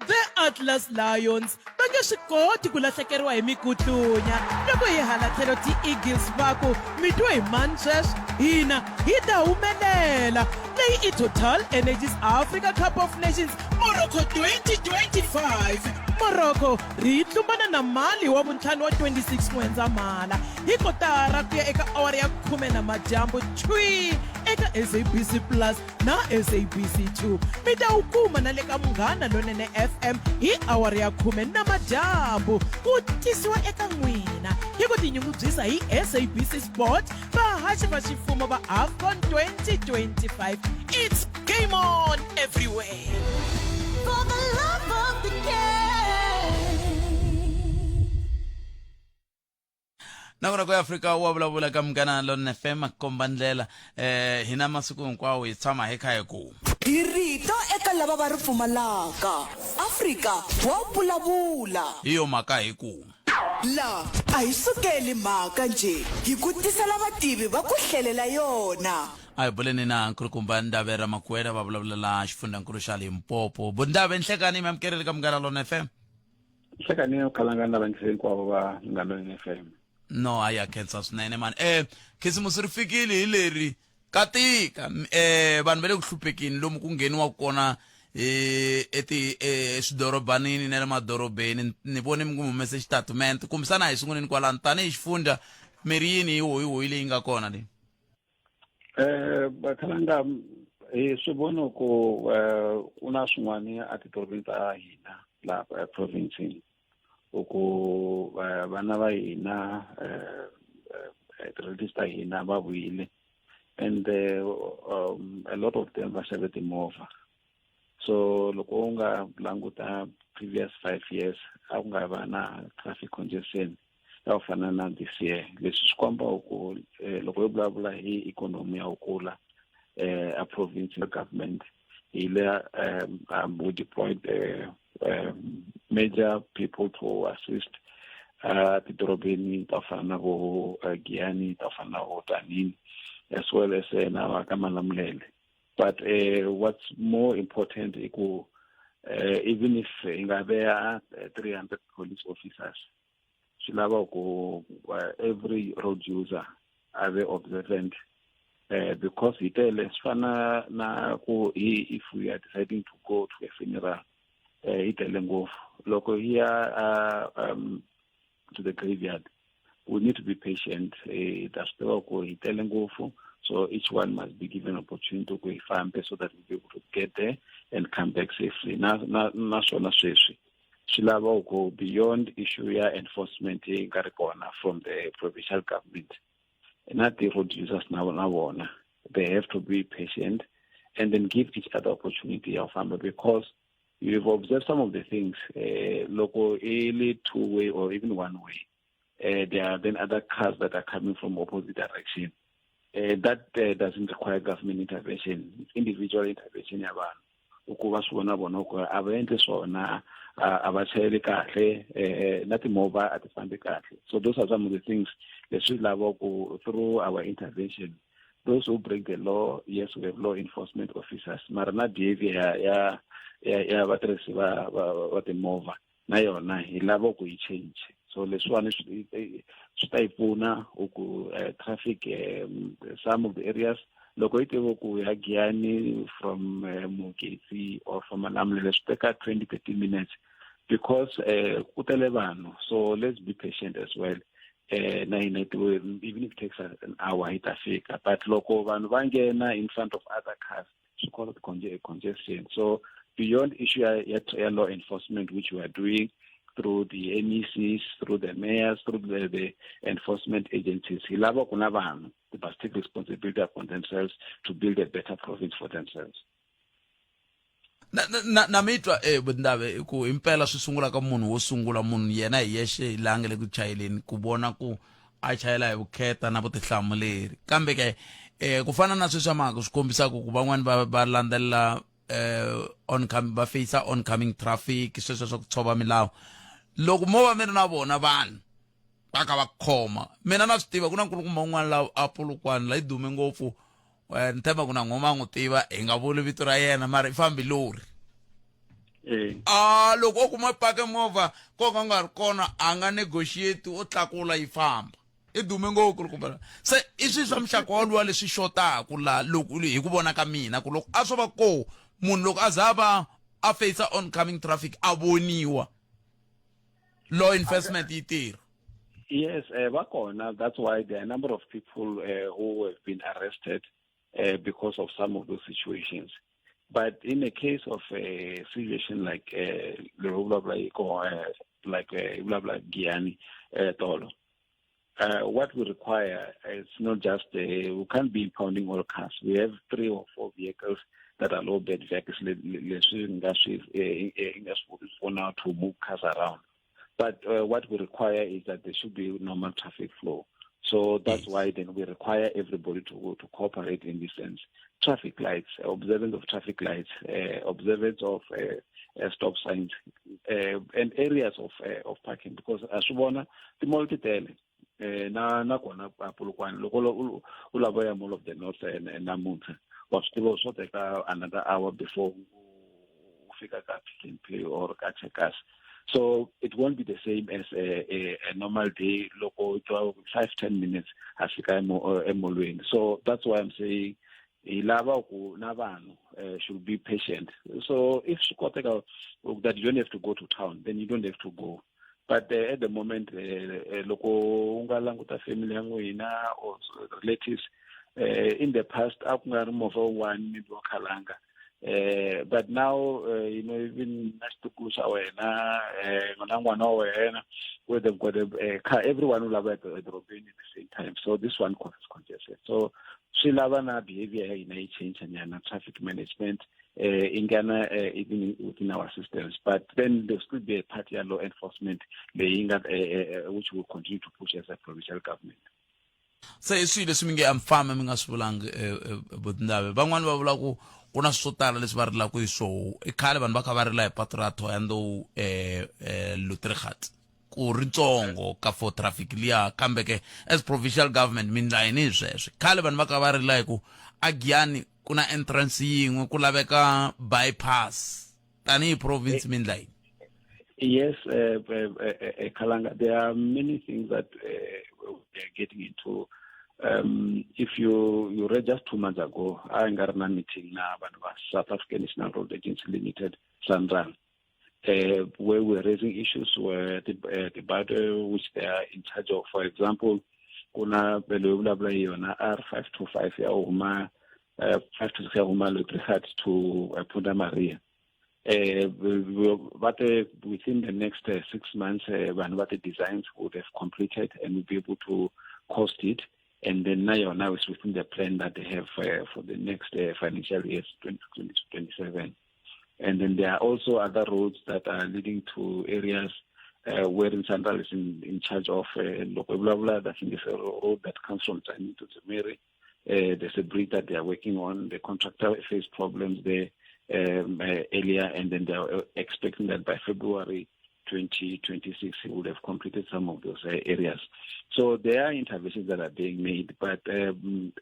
The Atlas Lions va nge swi koti ku lahlekeriwa hi mikutlunya loko hi hala tlhelo ti-Eagles va ku mi twe hi Manchester hina hi ta humelela leyi i Total Energies Africa Cup of Nations Morocco 2025. Morocco ri tlumbana na Mali wa vuntlhanu wa 26 N'wendzamhala hi kotara ku ya eka awara ya 10 namadyambu chwi eka SABC Plus na SABC 2 mi ta wu kuma na le ka Munghana Lonene FM hi awara ya 10 namadyambu ku tisiwa eka n'wina hi ku tinyungubyisa hi SABC Sport vahaxi va ximfumo va AFCON 2025. It's game on everywhere. For the love of the game. na kona ku Africa wa vulavula ka Munghana Lonene FM komba ndlela hina masiku hinkwawo hi tshama hi kha hi ku hi rito eka lava va ri pfumalaka Afrika wa vulavula hi yo mhaka hi ku la a hi sukeli mhaka nje hi ku tisela vativi va ku hlelela yona a hi buleni na nkulukumba Ndave Ramakwena va vulavulela xifundzankulu xa Limpopo Bundave nhlekani mi amukerile ka Munghana Lonene FM nhlekani u khalangana vanhu hinkwavo va Munghana Lonene FM no aya khensa swinene man khisimusi ri fikile hi leri katika vanhu va le ku hluphekini lomu ku ngheniwa kona swidorobanini na le madorobeni ni vone mi humese xitatimende kumbisana hi sunguleni kwalani tanihi xifundza miri yini hi hoyi leyi nga kona leyi bakhalanga swi vona ku ku na swin'wana a tidorobeni ta hina laha provinsini ku vana va hina ti-relatives ta hina va vuyile and a lot of them va xave timovha so loko u nga languta previous 5 years a ku nga va na traffic congestion ya ku fana na this year leswi swi komba ku loko hi vulavula hi ikhonomi ya ku kula a provincial government hi le we deployed major people to assist tidorobeni ta fana na vo Giyani ta fana na vo Tanin as well as na ka Malamulele. But what's more important is even if there are 300 police officers, every road user are very observant because it tells if we are deciding to go to a funeral, local here to the graveyard, we need to be patient. So each one must be given opportunity to go farm so that we'll be able to get there and come back safely. Shilava go beyond issue enforcement from the provincial government. Not the road users now. They have to be patient and then give each other opportunity of farmer because you've observed some of the things, local only 2-way or even 1-way. There are then other cars that are coming from opposite direction. That doesn't require government intervention. It's individual intervention. Ukuba swona bona ko abenze swona abachayeli kahle nathi mova atifambi kahle. So those are some of the things that should lava through our intervention. Those who break the law, yes, we have law enforcement officers. Marana behavior ya batresi ba the mova na yona ilava ku change. So leswana switaipuna uku traffic some of the areas loko ite ku ya Giyani from Mugeti or from Malamulele take 20-30 minutes because kutele vanhu. So let's be patient as well. Even if it takes an hour itafika, but loko vanhu vangena in front of other cars we call it congestion. So beyond issue ya law enforcement which we are doing through the NECs, through the mayors, through the enforcement agencies. They must take responsibility upon themselves to build a better province for themselves. na mitwa bundave ku impela swi sungula ka munhu wo sungula munhu yena hi yexe lange le ku chayeleni ku vona ku a chayela hi vukheta na vutihlamuleri kambe ke ku fana na sweswi mhaka swi kombisa ku van'wani va landzelela oncoming va face oncoming traffic sweswo swa ku tshova milawu loko mo va mi ri na vona vanhu va ka va khoma mina na swi tiva ku na nkulukumba un'wana laha a Polokwane la yi dume ngopfu ni tshemba ku na n'wama n'wi tiva hi nga vuli vito ra yena mara i fambi lori loko o kuma pake movha ko ka nga ri kona a nga negotiate o tlakula yi famba i dume ngopfu nkulukumba se i swi swa muxaka woluwa leswi xotaku la loko hi ku vona ka mina ku loko a swo va ko munhu loko a zava a face oncoming traffic a voniwa law enforcement yi tirha. Yes, Bakona, that's why there are a number of people who have been arrested because of some of those situations. But in a case of a situation like Giyani Tolo, what we require is not just, we can't be impounding all cars. We have 3 or 4 vehicles that are low-bed vehicles for now to move cars around. But what we require is that there should be normal traffic flow. So that's why then we require everybody to cooperate in this sense. Traffic lights, observance of traffic lights, observance of stop signs, and areas of parking. Because as you want, the multi-tele, na kona Polokwane, local ulabaya mall of the north and Namunta, was still also take another hour before we figure out pick play or catch a gas. So it won't be the same as a normal day, local 5-10 minutes as emolwing. So that's why I'm saying should be patient. So if that you don't have to go to town, then you don't have to go. But at the moment, local family or relatives in the past, one kalanga. But now, even where they've got a car, everyone will have a drop-in at the same time. So this one is congested. So, Shilavana behavior in change and traffic management in Ghana, even within our systems. But then there still be a party and law enforcement which will continue to push as a provincial government. So iswi leswi mi nge amfama mi nga swi vulangi Bundave van'wani va vula ku ku na swo tala leswi va rilaka hi swoho i khale vanhu va kha va rila hi patu ra Thohoyandou Lutrigat ku ritsongo ka for traffic liya kambe ke as provincial government mi ndla yini hi sweswe khale vanhu va kha va rila hi ku a Giyani ku na entrance yin'we ku laveka bypass tanihi province mi ndla yini. Yes, Kalanga, there are many things that we are getting into. If you read just 2 months ago, I got a meeting now about South African National Road Agency Limited, Sandran, where we're raising issues where the border which they are in charge of. For example, kuna R525 ya uma 526 ya uma Lutrigat to Punda Maria. But within the next 6 months, when what the designs would have completed and we'll be able to cost it, and then now is within the plan that they have for the next financial year, 2027. And then there are also other roads that are leading to areas where Central is in charge of Lokobla. I think it's a road that comes from Tani to Mary. There's a bridge that they are working on. The contractor faced problems there earlier, and then they are expecting that by February 2026 he would have completed some of those areas. So there are interventions that are being made, but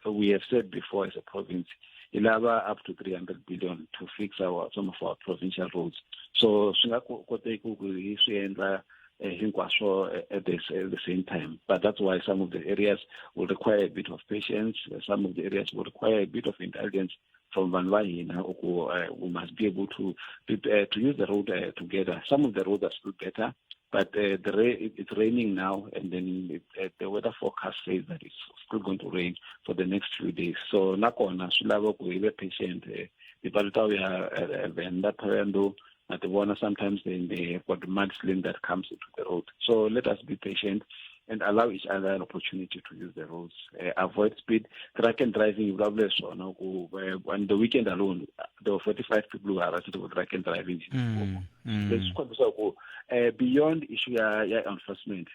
we have said before as a province, we'll have up to 300 billion to fix some of our provincial roads. So at the same time. But that's why some of the areas will require a bit of patience. Some of the areas will require a bit of intelligence from Vanwai. We must be able to use the road together. Some of the roads are still better, but it's raining now, and then the weather forecast says that it's still going to rain for the next few days. So nakona sulavo ku be patient. The balita we are venda Thohoyandou. At the one sometimes then they've got the mudslinging that comes into the road. So let us be patient. and allow each other an opportunity to use the roads. Avoid speed. Drunk and driving, on the weekend alone, there were 45 people who were arrested for drunk and driving. Beyond issue enforcement,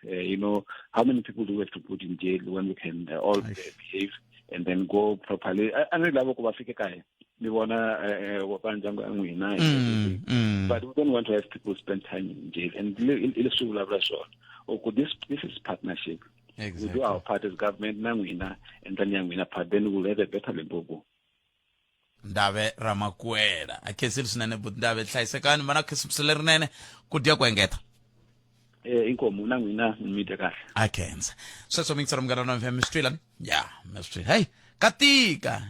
how many people do we have to put in jail when we can all behave and then go properly? But we don't want to have people spend time in jail. And this is partnership. Exactly. We do our part as government, and then part, then we'll have a better Limpopo. Ndave Ramakwela akhe sinene but ndave hlayisekani mana khe sibselerinene kudya kwengeta inkomo nangwina ngimide kahle akhenza so mingitsara mngana na FM Street yeah Street hey katika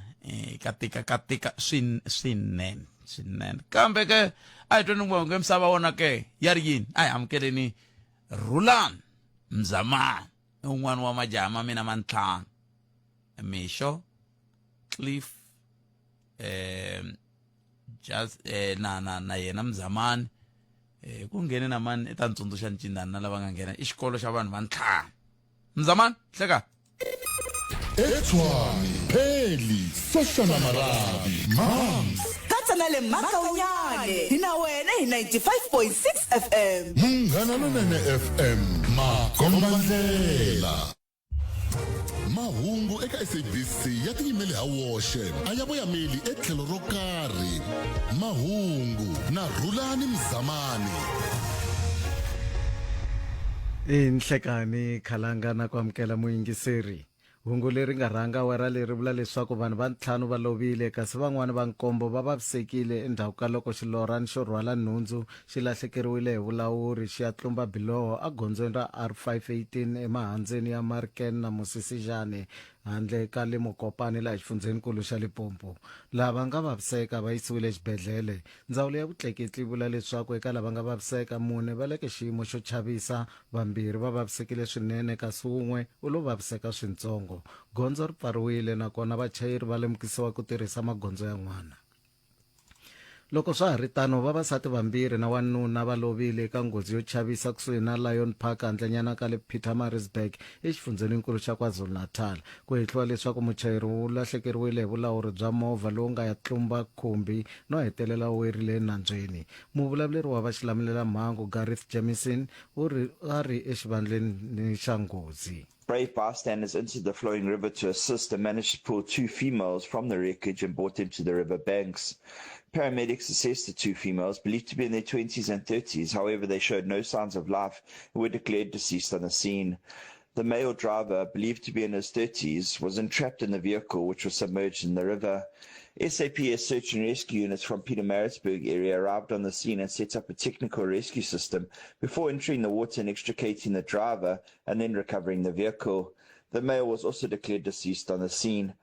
swinene kambe ke ayitweni ngibonge emsaba wona ke yari yini amkeleni Rulan Mzamani un'wana wa majama mina mantlanga Misho Cliff just na yena Mzamani kungene namani etantsundusha ncindani nalava nga nghena I xikolo xa vanhu va ntlhanu Mzamani hleka Etshwane Pheli Soshana Marabi Mams katsa na le Makaunyane hina wena hi 95.6 FM Munghana Lonene FM Makombandlela mahungu eka SABC ya tiyimele ha woxe a ya voyameli etlhelo ro karhi mahungu na Rhulani Mzamani Inhlekani khalanga na kwamkela muyingiseri hungu leri nga rhanga wera leri vula leswaku vanhu va ntlhanu va lovile kasi van'wana va nkombo va vavisekile endzhaku ka loko xilorani xo rhwala nhundzu xi lahlekeriwile hi vulawuri xi ya tlumba biloho a gondzweni ra R518 emahandzeni ya Marken na Musisijane handle ka le Mokopane la xifundzeninkulu xa Limpopo lava nga vaviseka va yisiwile exibedhlele ndzawulo ya vutleketli vula leswaku eka lava nga vaviseka mune va le ka xiyimo xo chavisa vambirhi va vavisekile swinene kasi wun'we u lo vaviseka swintsongo gondzo ri pfariwile nakona vachayeri va lemukisiwa ku tirhisa magondzo yan'wana loko swa ha ri tano vavasati vambirhi na wanuna va lovile eka nghozi yo chavisa kusuhi na Lion Park handlenyana ka le Pietermaritzburg exifundzeninkulu xa KwaZulu-Natal ku hehliwa leswaku muchayeri wu lahlekeriwile hi vulawuri bya movha lowu nga ya tlumba khumbi no hetelela werile nandzweni muvulavuleri wa vaxilamulela mhangu Gareth Jamieson a ri exivandleni xa nghozi Brave bystanders entered the flowing river to assist and managed to pull two females from the wreckage and brought them to the river banks. Paramedics assessed the two females, believed to be in their 20s and 30s. However, they showed no signs of life and were declared deceased on the scene. The male driver, believed to be in his 30s, was entrapped in the vehicle, which was submerged in the river. SAPS search and rescue units from Pietermaritzburg area arrived on the scene and set up a technical rescue system before entering the water and extricating the driver and then recovering the vehicle. The male was also declared deceased on the scene.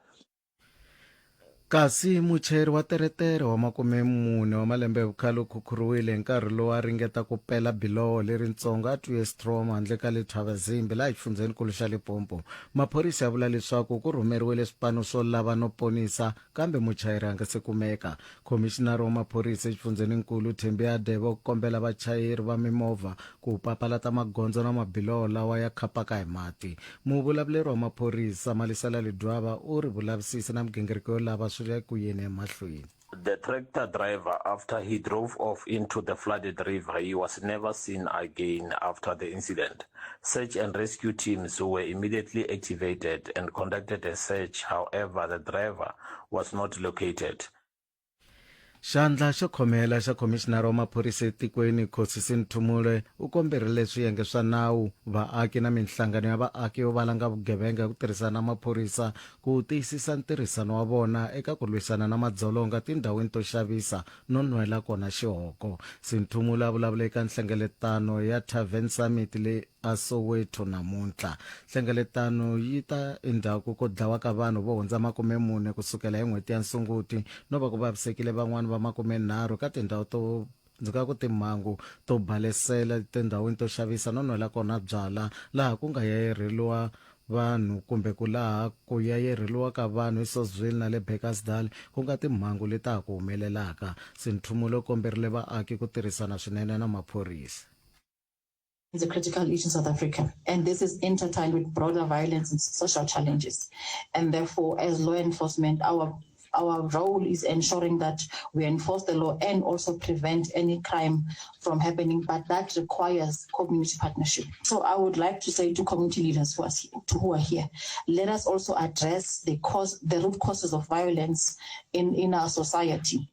kasi muchayeri wa teretere wa 40 wa malembe vukhale khukhuriwile nkarhi lowu a ringeta ku pela biloho leritsongo a twiwe Strom handle ka le Thwavazimbi la xifundzeninkulu xa Limpopo maphorisa ya vula leswaku ku rhumeriwile swipano swo lava no ponisa kambe muchayeri a nga se kumeka komishinara wa maphorisa xifundzeninkulu Thembi Adebo ku kombela vachayeri va mimovha ku papalata magondzo na mabiloho lawa ya khapaka hi mati muvulavuleri wa maphorisa Malisela Ledwaba u ri vulavisisi na migingiriko yo lava The tractor driver, after he drove off into the flooded river, he was never seen again after the incident. Search and rescue teams were immediately activated and conducted a search. However, the driver was not located. Xandla xo khomela xa komishinara wa maphorisa etikweni Khosisi Nthumule u komberile swiyenge swa nawu vaaki na minhlangano ya vaaki yo valanga vugevenga ku tirhisana na maphorisa ku tiyisisa ntirhisano wa vona eka ku lwisana na madzolonga tindhawini to xavisa no nwela kona xihoko Sinthumule a vulavula eka nhlengeletano ya Tavern Summit le Soweto namuntlha nhlengeletano yi ta endzhaku ko dlawa ka vanhu vo hundza 40 kusukela hi n'hweti ya Sunguti no va ku vavisekile van'wana va 30 ka tindhawu to dzika ku timhangu to balesela tindhawini to xavisa no nwela kona byala laha ku nga yayerheliwa vanhu kumbe ku laha ku yayerheliwa ka vanhu eSosville na le Bekkersdal ku nga timhangu leta ku humelelaka Sinthumulo komberile vaaki ku tirhisana swinene na maphorisa is a critical issue in South Africa, and this is intertwined with broader violence and social challenges. And therefore, as law enforcement, our role is ensuring that we enforce the law and also prevent any crime from happening, but that requires community partnership. So I would like to say to community leaders who are here, let us also address the root causes of violence in our society.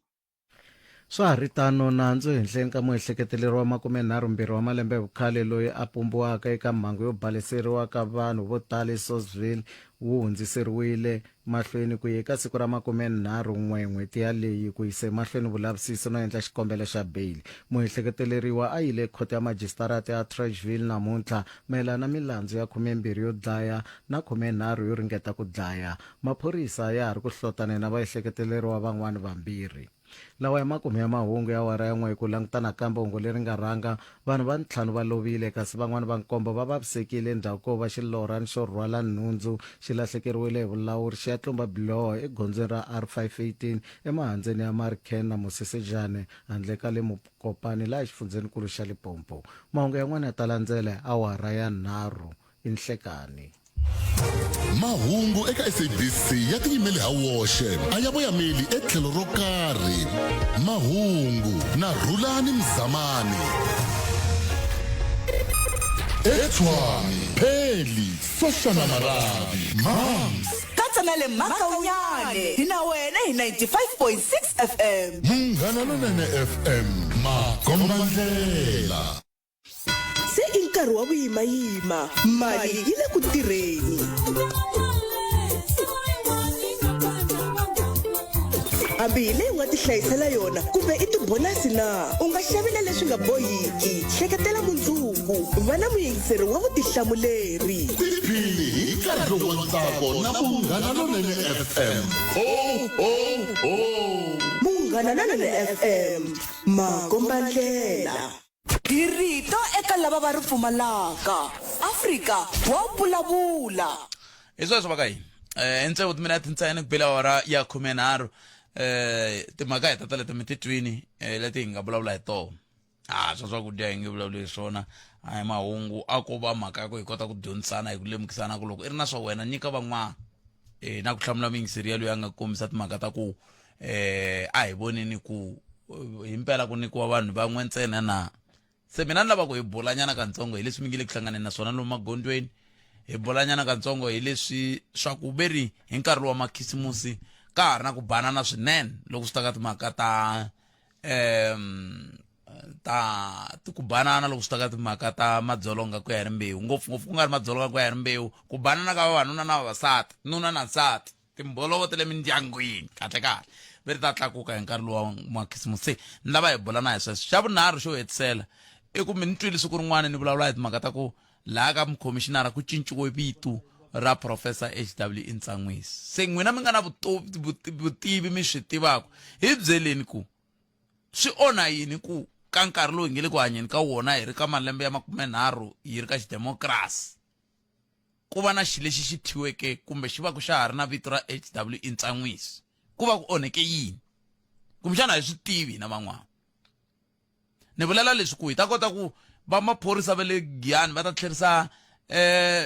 swa ha ri tano nandzu henhleni ka muehleketeleri wa 32 wa malembe vukhale loyi a pumbiwaka eka mhangu yo baleseriwa ka vanhu vo tala eSosville wu hundziseriwile mahlweni ku ya eka siku ra 31 n'hweti yaleyi ku yise mahlweni vulavisisi no endla xikombelo xa beyili. Muehleketeleriwa a yile khoto ya majistarata ya Trashville namuntlha mayelana na milandzu ya 12 yo dlaya na 13 yo ringeta ku dlaya. Maphorisa ya ha ri ku hlotana na vaehleketeleriwa van'wana vambirhi. Lawa ya makume ya mahungu ya wara ya n'we ku langutana kambe hungu leri nga rhanga vanhu va 5 va lovile kasi van'wana va 7 va vavisekile endzhaku ko va xilorani xo rhwala nhundzu xi lahlekeriwile hi vulawuri xi ya tlumba biloho egondzweni ra R518 emahandzeni ya Marken na Mosisejane handle ka le Mokopane laha xifundzeninkulu xa Limpopo. Mahungu yan'wana ya ta landzela awara ya 3 inhlekani. Mahungu eka SABC ya tiyimele ha woxe a ya voyameli etlhelo ro karhi. Mahungu na Rhulani Mzamani. Etshwane Pheli Soshana Marabi Mams katsanele makaunyane hina wena hi 95.6 FM Munghana Lonene FM Makombandlela. Se inkarhi wa vuyimayima mali yi le ku tirheni. Hambi hi leyi u nga ti hlayisela yona kumbe i tibonasi na u nga xavila leswi nga bohiki hleketela mundzuku va na muyingiseri wa vutihlamuleri. Tiphini hi nkarhi lowu wa ntsako na Munghana Lonene FM. Munghana Lonene FM Makombandlela. Dirito eka lava va ri pfumalaka Afrika wa vulavula. Eso va kai. Entse vutimela ntsena ku bela hora ya 13 timhaka hi tata leti mititwini leti hi nga vulavula hi tona. Swa ku dya hi nge vulavula hi swona a hi mahungu a ko va mhaka ya ku hi kota ku dyondzisana hi ku lemukisana ku loko i ri na swa wena nyika van'wana na ku hlamula muyingiseri yaloyi a nga kombisa timhaka ta ku a hi vonini ku himpela ku nikiwa vanhu van'we ntsena na se mina ni lava ku hi bolanyana kantsongo hi leswi mi nge le ku hlanganeni na swona lomu magondweni hi bolanyana kantsongo hi leswi swa ku veri hi nkarhi wa makhisimusi ka ha ri na ku banana swinene loko swi ta ka timhaka ta ku banana loko swi ta ka timhaka ta madzolonga ku ya hi rimbewu ngopfungopfu ku nga ri madzolonga ku ya hi rimbewu ku banana ka vavanuna na vavasati nuna na nsati timbolovo ta le mindyangwini kahle veri ta tlakuka hi nkarhi lowu wa makhisimusi se ni lava hi bolana hi sweswo xa vunharhu xo hetisela i ku mi ni twile siku rin'wana ni vulavula hi timhaka ta ku laha ka mukhomishinara ku cinciwe vitu ra Professor H.W. Ntsanwisi. Se n'wina mi nga na vutivi mi swi tivaka hi byeleni ku swi onha yini ku ka nkarhi lowu hi nge le ku hanyeni ka wona hi ri ka malembe ya 30 hi ri ka xidemokirasi ku va na xi lexi xi thiweke kumbe xi va ku xa ha ri na vito ra H.W. Ntsanwisi ku va ku onheke yini kumbexana hi swi tivi na van'wana. Ni vulela leswi ku hi ta kota ku va maphorisa va le Giyani va ta tlherisa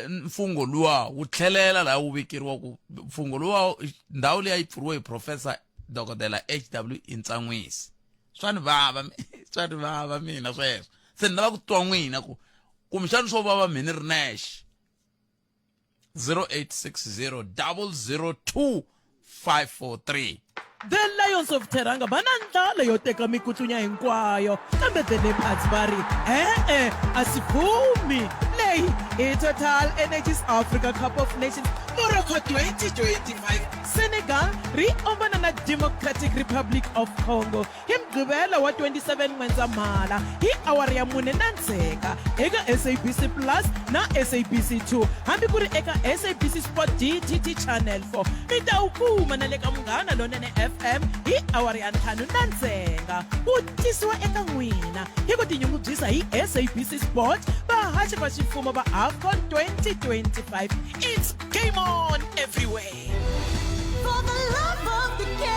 mfungo luwa wu tlhelela laha wu vekeriwa ku mfungo luwa ndhawu leyi yi pfuriwe hi Professor Dr. H.W. Ntsanwisi. Swa ni vava mina sweswo se ni lava ku twa n'wina ku kumbexana swo vava mini ri nexe 0860 002 543. The Lions of Teranga va na ndlala yo teka mikutlunya hinkwayo kambe the Leopards va ri a si phumi. Leyi i Total Energies Africa Cup of Nations Morocco 2025. Senegal ri ombana na Democratic Republic of Congo hi mugqivela wa 27 N'wendzamhala hi awara ya 4 eka SABC Plus na SABC 2 hambi ku ri eka SABC Sport DTT Channel 4 mi ta wu kuma na le ka Munghana Lonene FM hi awara ya 5 ku tisiwa eka n'wina hi ku tinyungubyisa hi SABC Sport vahaxi va ximfumo va AFCON 2025. It's game on everywhere. For the love of the game.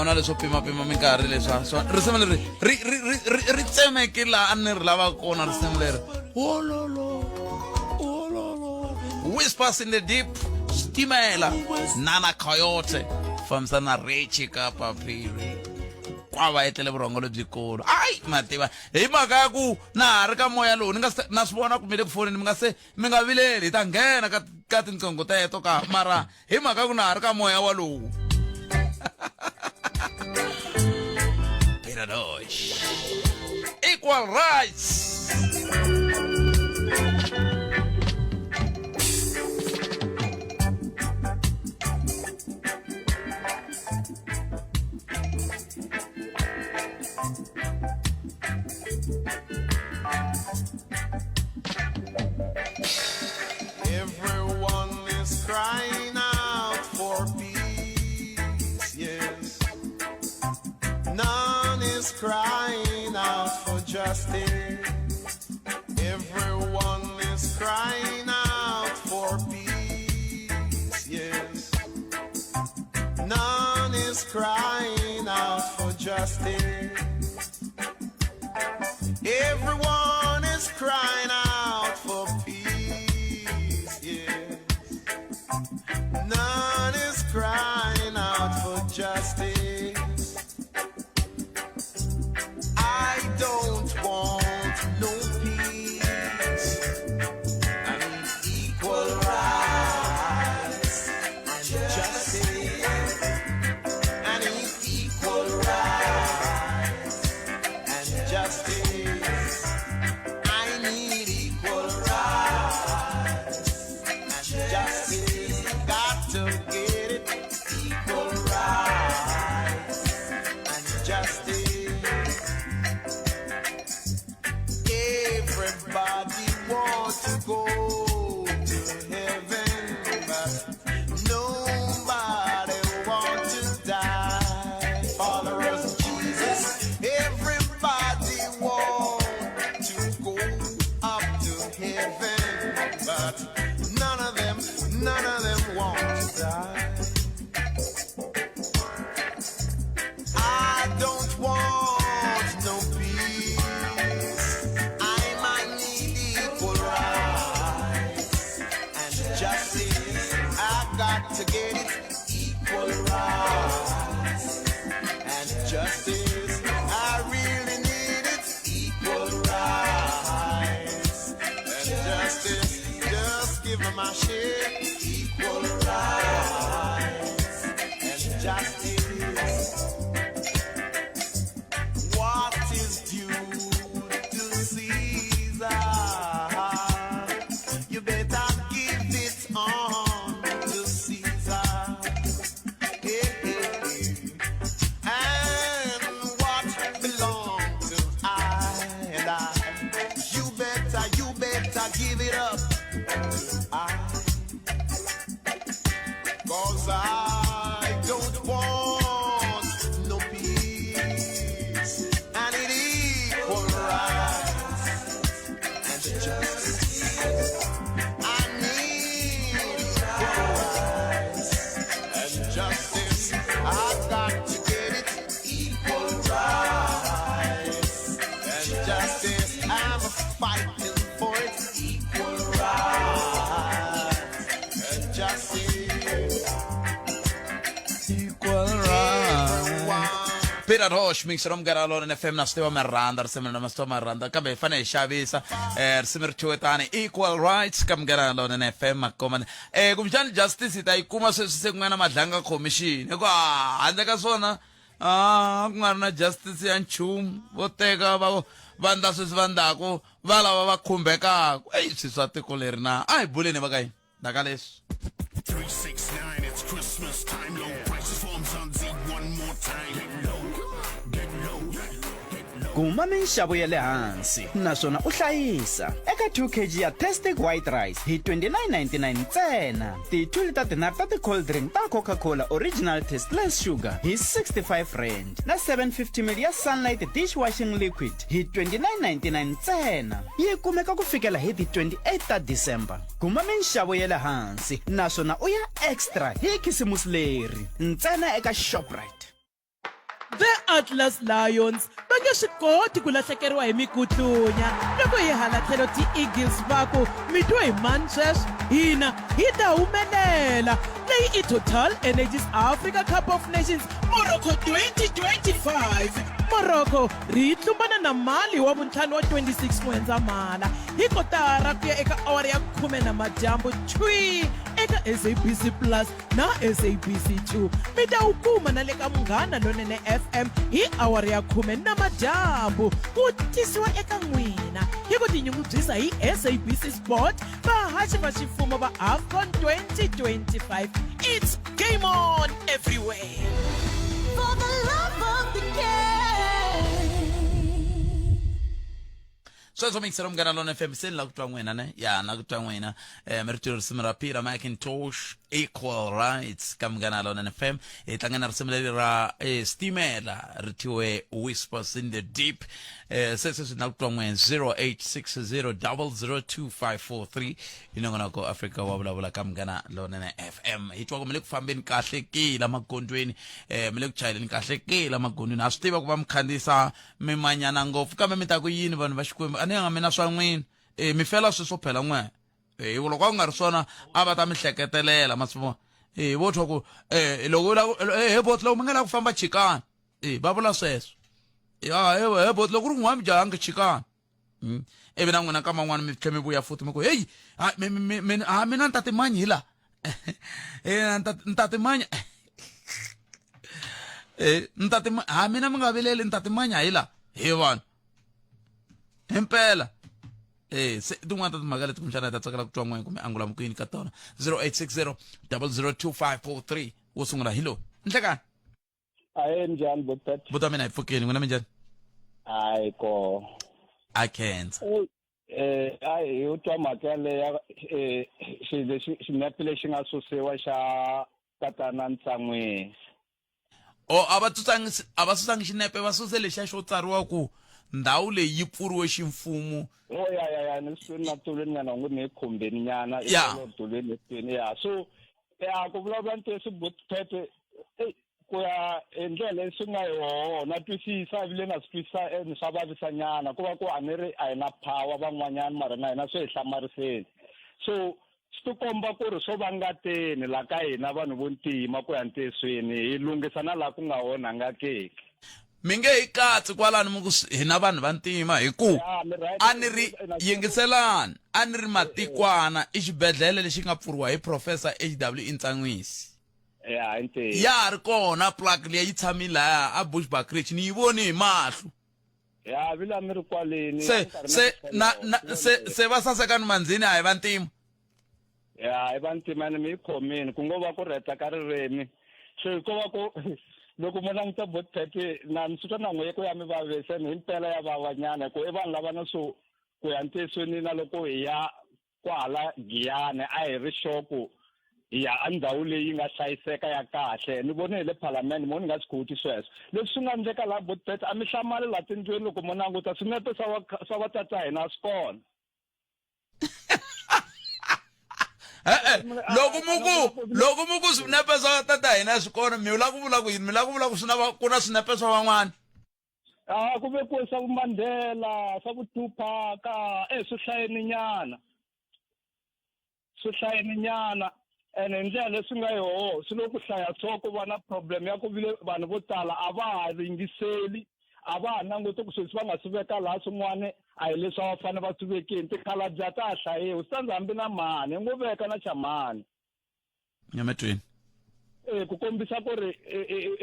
ona leswo pimapima minkarhi leswa so risimu leri ri tsemeke laha a ni ri lava kona risimu leri Whispers in the Deep, Stimela, Nana Coyote, fambisana na Richie Kapapiri. Kwava etele vurongo lebyikulu. Ai mativa. Hi mhaka ya ku na ha ri ka moya lowu ni nga na swi vona kumile ku fonini mi nga vileli ta nghena ka tinqingho teto ka mara hi mhaka ku na ha ri ka moya walowu. Peter Tosh. Equal rights. Everyone is crying out for peace, yes. None is crying out for justice. Everyone is crying out for peace, yes. None is crying out for justice. Everyone is crying out for peace, yes. None is crying out for justice. I don't want no peace. I need equal rights and justice. I need equal rights and justice. I need equal rights and justice. Got to get it. Equal rights and justice. Everybody wants to go to heaven, but nobody wants to die. Followers of Jesus, everybody wants to go up to heaven, but none of them want to die. I don't want no peace. I might need equal rights and justice. I got to get it. Equal rights and justice. I really need it. Equal rights and justice. Just give me my share. Equal rights and justice. What is due to Caesar? You better give it on to Caesar. Hey, hey, hey. And what belongs to I and I? You better give it up to I. 'Cause I don't want no peace. I need equal rights and justice. I need equal rights and justice. I got to get it. Equal rights and justice. I'm fighting for it. Equal rights and justice. Equal rights. Peter Tosh mixer umgaralo na FM na stewa maranda risimu na stewa maranda kabe fane shavisa risimu rituetani Equal Rights kamgaralo na FM makoma kumjani justice itaikuma sekunga madlanga commission kwa handle ka swona ku nga ri na justice ya nchumu vo teka vandla sweswi vandako va lava va khumbekaka swi swa tiko leri na a hi buleni va ka hina ndaka leswi 369, it's Christmas time. Low prices forms on Z one more time. Get low, get low, get low. kuma minxavo ya le hansi naswona u hlayisa eka 2 kg ya Tastic White Rice hi 29.99 ntsena. Ti-2 lita tinharhu ta ti-cold drink ta Coca-Cola Original Tasteless Sugar hi 65 rand na 750 ml ya Sunlight Dishwashing Liquid hi 29.99 ntsena. Yi kumeka ku fikela hi ti 28 ta December. Kuma minxavo ya le hansi naswona u ya extra hi khisimusi leri ntsena eka Shoprite. the Atlas Lions va nge swi koti ku lahlekeriwa hi mikutlunya loko hi hala tlhelo ti-Eagles va ku mi twa hi mani sweswo hina hi ta humelela leyi i Total Energies Africa Cup of Nations Morocco 2025. Morocco ri tlumbana na Mali wa vuntlhanu wa 26 N'wendzamhala hi kotara ku ya eka awara ya 10 namadyambu chwi eka SABC Plus na SABC 2. Mi ta wu kuma na le ka Munghana Lonene FM hi awara ya 10 namadyambu ku tisiwa eka n'wina hi ku tinyungubyisa hi SABC Sport vahaxi va ximfumo va AFCON 2025. It's game on everywhere. For the love of the game. sweswo mixer Munghana Lonene FM se ni la ku twa n'wina ne ya na ku twa n'wina mi ri twi risimu ra Peter Macintosh Equal Rights ka Munghana Lonene FM hi tlangana risimu leri ra Stimela ri thyiwe Whispers in the Deep sweswo swi na ku twa n'wina 0860002543 inongonoko Africa wa vulavula ka Munghana Lonene FM hi twa ku mi le ku fambeni kahle kila magondweni mi le ku chayeleni kahle kila magondweni a swi tiva ku va mi khandziyisa mimanyana ngopfu kambe mi ta ku yini vanhu va Xikwembu a ni nga mina swa n'wina mi fela swi swo phela n'wina loko a ku nga ri swona a va ta mi hleketelela masimo vo thwa ku loko bot loko mi nga la ku famba chikana va vula sweswo bot loko ri n'wina mi jahanga chikana ivi na n'wina ka man'wana mi tlhe mi vuya futhi mi ku heyi mina ni ta timanyi hi la ni ta timanya mina mi nga vileli ni ta timanya hi la hi vanhu himpela se tin'wana ta timhaka leti kumxana ta tsakela ku twa n'wina kumbe angula mukuyini ka tona 0860002543 wo sungula hi loyi nhlekani aye njhani botata buta mina hi pfukeni n'wina minjhani hayi ko I can't ayi u twa mhaka yaleya xinepe lexi nga susiwa xa tatana Ntsan'wini a va susangi xinepe va suse lexiya xo tsariwa ku ndhawu leyi yi pfuriwe ximfumo ya ni na tulweni nyana ngu ni khumbeni nyana tulweni leswini ya so ku vulavula ntiyiso Botpepe ku ya hi ndlela leswi nga yoho na twisisa vile na swi twisisa ni swa vavisa nyana ku va ku a ni ri a hi na power van'wanyana mara na hina swi hi hlamariseni so swi tikomba ku ri swo va ngateni la ka hina vanhu vo ntima ku ya ntiyisweni hi lunghisa na laha ku nga onhangakeki mi nge hi katsi kwalani mi ku hi na vanhu va ntima hi ku a ni ri yingiselani a ni ri matikwana i xibedhlele lexi nga pfuriwa hi Professor H.W. Ntsanwisi ya ha ri kona plug leyi yi tshamile laya a Bushbuckridge ni yi voni hi mahlo vila mi ri kwaleni se va saseka ni mandzini a hi vantima hi vantima ni mi yi khomini ku ngo va ku rheta ka ririmi so ko va ku loko mo languta Botpepe na ni swi na n'we ku ya mi vavisa ni impela ya vavanyana ku i vanhu lava na swo ku ya ntiyisweni na loko hi ya kwala Giyane a hi ri xoku hi ya ndhawu leyi nga hlayiseka ya kahle ni vone hi le parliament mo ni nga swi koti sweswo leswi swi nga endleka laha Botpepe a mi hlamali laha tindlwini loko mo languta swinepe swa vatata hina swi kona loko mu ku swinepe swa tata hina swi kona mi la ku vula ku yini mi la ku vula ku ku na swinepe swa van'wana ku ve ku swa Mandela swa ku Tupac swi hlayeni nyana ene hi ndlela leswi nga yoho swi lo ku hlaya so ku va na problem ya ku vile vanhu vo tala a va ha ringiseli a va ha languti ku sweswi va nga swi veka laha swin'wana a hi leswi va fanele va swi vekeni tikhalabya ta ha hlayiwi swi hambi na mani ngo veka na xa mani nyametweni ku kombisa ku ri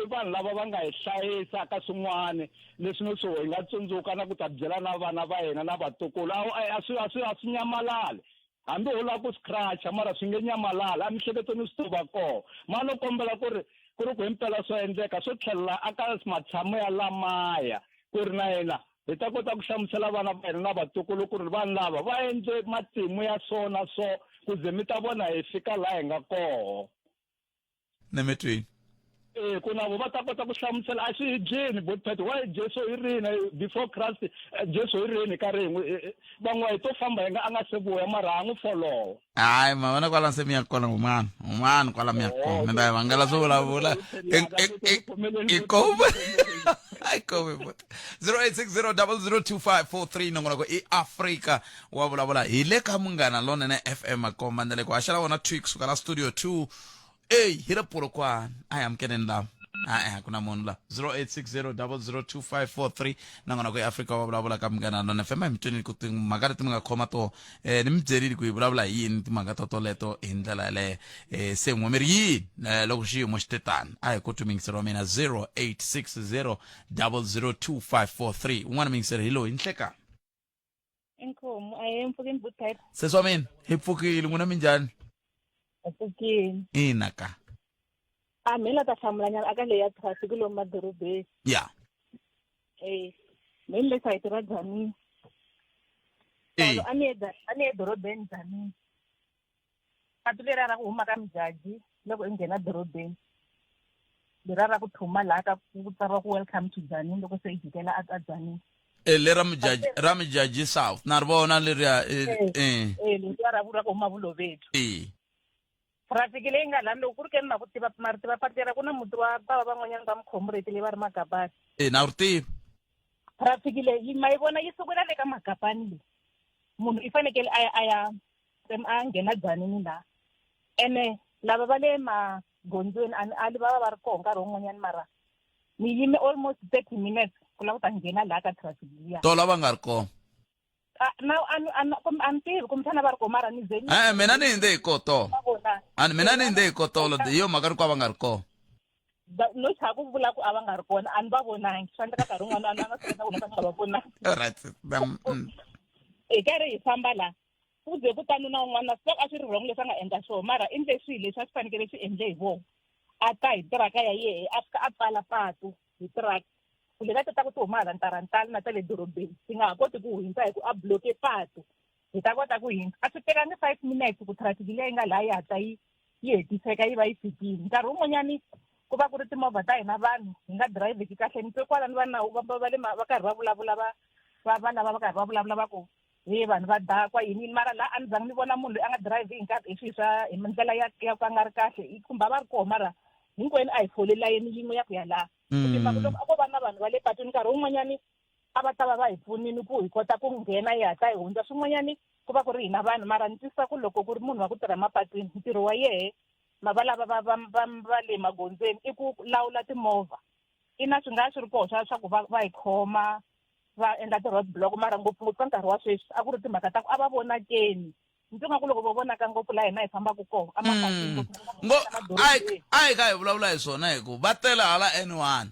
i vanhu lava va nga hi hlayisa ka swin'wana leswi no swo hi nga tsundzuka na ku ta byela na vana va hina na vatukulu a swi nyamalali hambi u lava ku scratcha mara swi nge nyamalali a miehleketweni swi tiva koho ma no kombela ku ri ku himpela swo endleka swo tlhelela aka matshamo ya lamaya ku ri na hina hi ta kota ku hlamusela vana va hina na vatukulu ku ri vanhu lava va endle matimu ya so na so ku ze mi ta vona hi fika laha hi nga koho nemetweni ku na vo va ta kota ku hlamusela a swi dyini botpet why jesu i rini before Christ jesu i rini ka rin'we van'we hi to famba hi nga a nga se vuya mara a n'wi follow hayi ma vona kwala se mi ya kona umani kwala mi ya kona mi ta vangela swo vulavula ikove ikove bot 0860002543 nongonoko i Africa wa vulavula hi le ka Munghana Lonene FM akoma ndele ku axela vona tweak suka la studio 2 hi ri Polokwane I am getting love kuna munhu la 0860002543 nangona ku Africa wa vulavula ka Munghana Lonene FM mitweni ku timhaka leti mi nga khoma to ni mi byerile ku hi vulavula hi yini timhaka toleto hi ndlela yaleyo se n'wamiri yini loko xiyimo xi te tani a hi ku tumingisela wa mina 0860002543 un'wana mingisela hi lowu hi nhlekani Inkomo ayempfukini buthet. se swa mina hi pfukile n'wina minjhani Apfukini. ina ka Mina ta hlamulanya aka leya traffic lo madorobeni. ya Mina le site ra Dzani. Ani edorobeni Dzani. Patulera ra ku huma ka Mjaji loko ingena dorobeni. Lerara ku thuma la ka ku tsara ku welcome to Dzani loko se ijikela a Dzani. le Ramjaji South na ri vona leriya lerara vura ku huma vulovetu. Traffic leyi nga lani loko ku ri ke ni na ku tiva mariti va patera ku na muti wa bava van'wanyana va mukhomureti leyi va ri Magapani. na ri tivi Traffic leyi ma yi vona yi sukela le ka Magapani leyi munhu i fanekele a nghena Dzanini la ene lava va le magondzweni ali va ri koho nkarhi wun'wanyana mara ni yime almost 30 minutes ku lava ku ta nghena laha ka traffic liya to lava nga ri kona ani tivi kumbexana va ri koho mara ni ze mina ni hinde hi koto mina ni hinde hi kotolo hi yo mhaka ri ku a va nga ri kona no chaka ku vula ku a va nga ri kona a ni va vonangi swi endleka nkarhi wun'wana a nga swi endla ku nga va vonangi alright hi karhi hi famba la ku ze ku tani na un'wana swi a swi ri wrong leswi a nga endla swona mara i ndle swilo leswi a swi fanekele swi endle hi vona a ta hi tiraka ya yehe a fika a pfala patu hi tiraka ku le ka ta ku ti huma hala ntarantala na ta le dorobeni ti nga ha koti ku hindza hi ku a bloke patu hi ta kota ku hindza a swi tekangi 5 minutes ku traffic leyi nga laha yi hatla yi hetiseka yi va yi fikile nkarhi wun'wanyani ku va ku ri timovha ta hina vanhu hi nga dirayivheki kahle ni twe kwala ni va nawu va le va karhi va vulavula va lava va karhi va vulavula va ku vanhu va dakwa yini mara laha a ni zangi ni vona munhu loyi a nga dirayivhi hi nkarhi hi swilo swa hi ndlela ya ka nga ri kahle i khumba va ri koho mara hinkwenu a hi fole layeni yin'we ya ku ya laha loko a ko va na vanhu va le patwini nkarhi wun'wanyani a va ta va hi pfunini ku hi kota ku nghena hi hatla hi hundza swin'wanyani ku va ku ri hina vanhu mara ni twisisa ku loko ku ri munhu wa ku tirha mapatwini ntirho wa yehe va lava va le magondzweni i ku lawula timovha ina swi nga swi ri koho swa ku va hi khoma va endla ti-road block mara ngopfungopfu ka nkarhi wa sweswi a ku ri timhaka ta ku a va vonakeni ndzi nga ku loko va vonaka ngopfu laha hina hi fambaka kona a hi ka hi vulavula hi swona hi ku va tele hala N1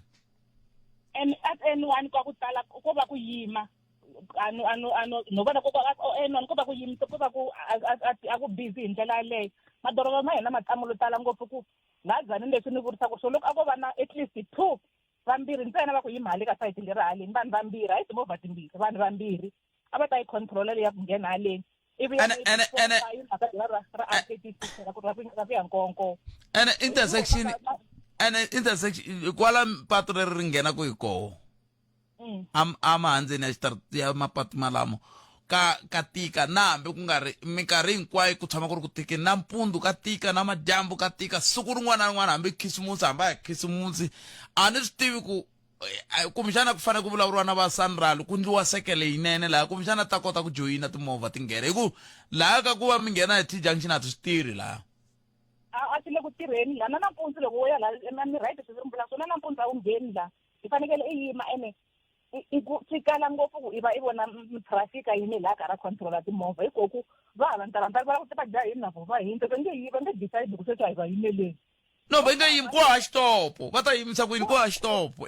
at N1 kwa ku tala ko va ku yima no vona ko N1 ko va ku yima ko va ku a ku busy hi ndlela yaleyo madoroba ma hina matsamulo tala ngopfu ku laha Dzanini leswi ni vurisaka so loko a ko va na at least 2 vambirhi ntsena va ku yima hale ka sayiti leri haleni vanhu vambirhi hayi timovha timbirhi vanhu vambirhi a va ta yi controla leyi ya ku nghena haleni ivi ra ya nkonko ene intersection kwala patu leri ri nghenaku hi koho a mahandzeni ya xitarati ya mapatu malamo ka tika na hambi ku nga ri minkarhi hinkwayo ku tshama ku ri ku tikeni nampundzu ka tika na madyambu ka tika siku rin'wana na rin'wana hambi khisimusi hambi a hi khisimusi a ni swi tivi ku kumbexana ku fanele ku vulavuriwa na va Sanral ku ndliwa sekele yinene laha kumbexana ta kota ku joyina timovha ti nghena hi ku laha ka ku va mi nghena hi T-junction a ti swi tirhi laha a swi le ku tirheni laha na nampundzu loko wo ya laha ni right swi vulavula swona nampundzu a wu ngheni laha hi fanekele i yima ene swi kala ngopfu ku i va i vona traffic yini laha ka ra controla timovha hi koku va hava ntarantala va lava ku va dya yini na vona va hindza va nge decide ku sweswi a hi va yimeleni no va nge yimi ku ha xitopo va ta yimisa ku yini ku ha xitopo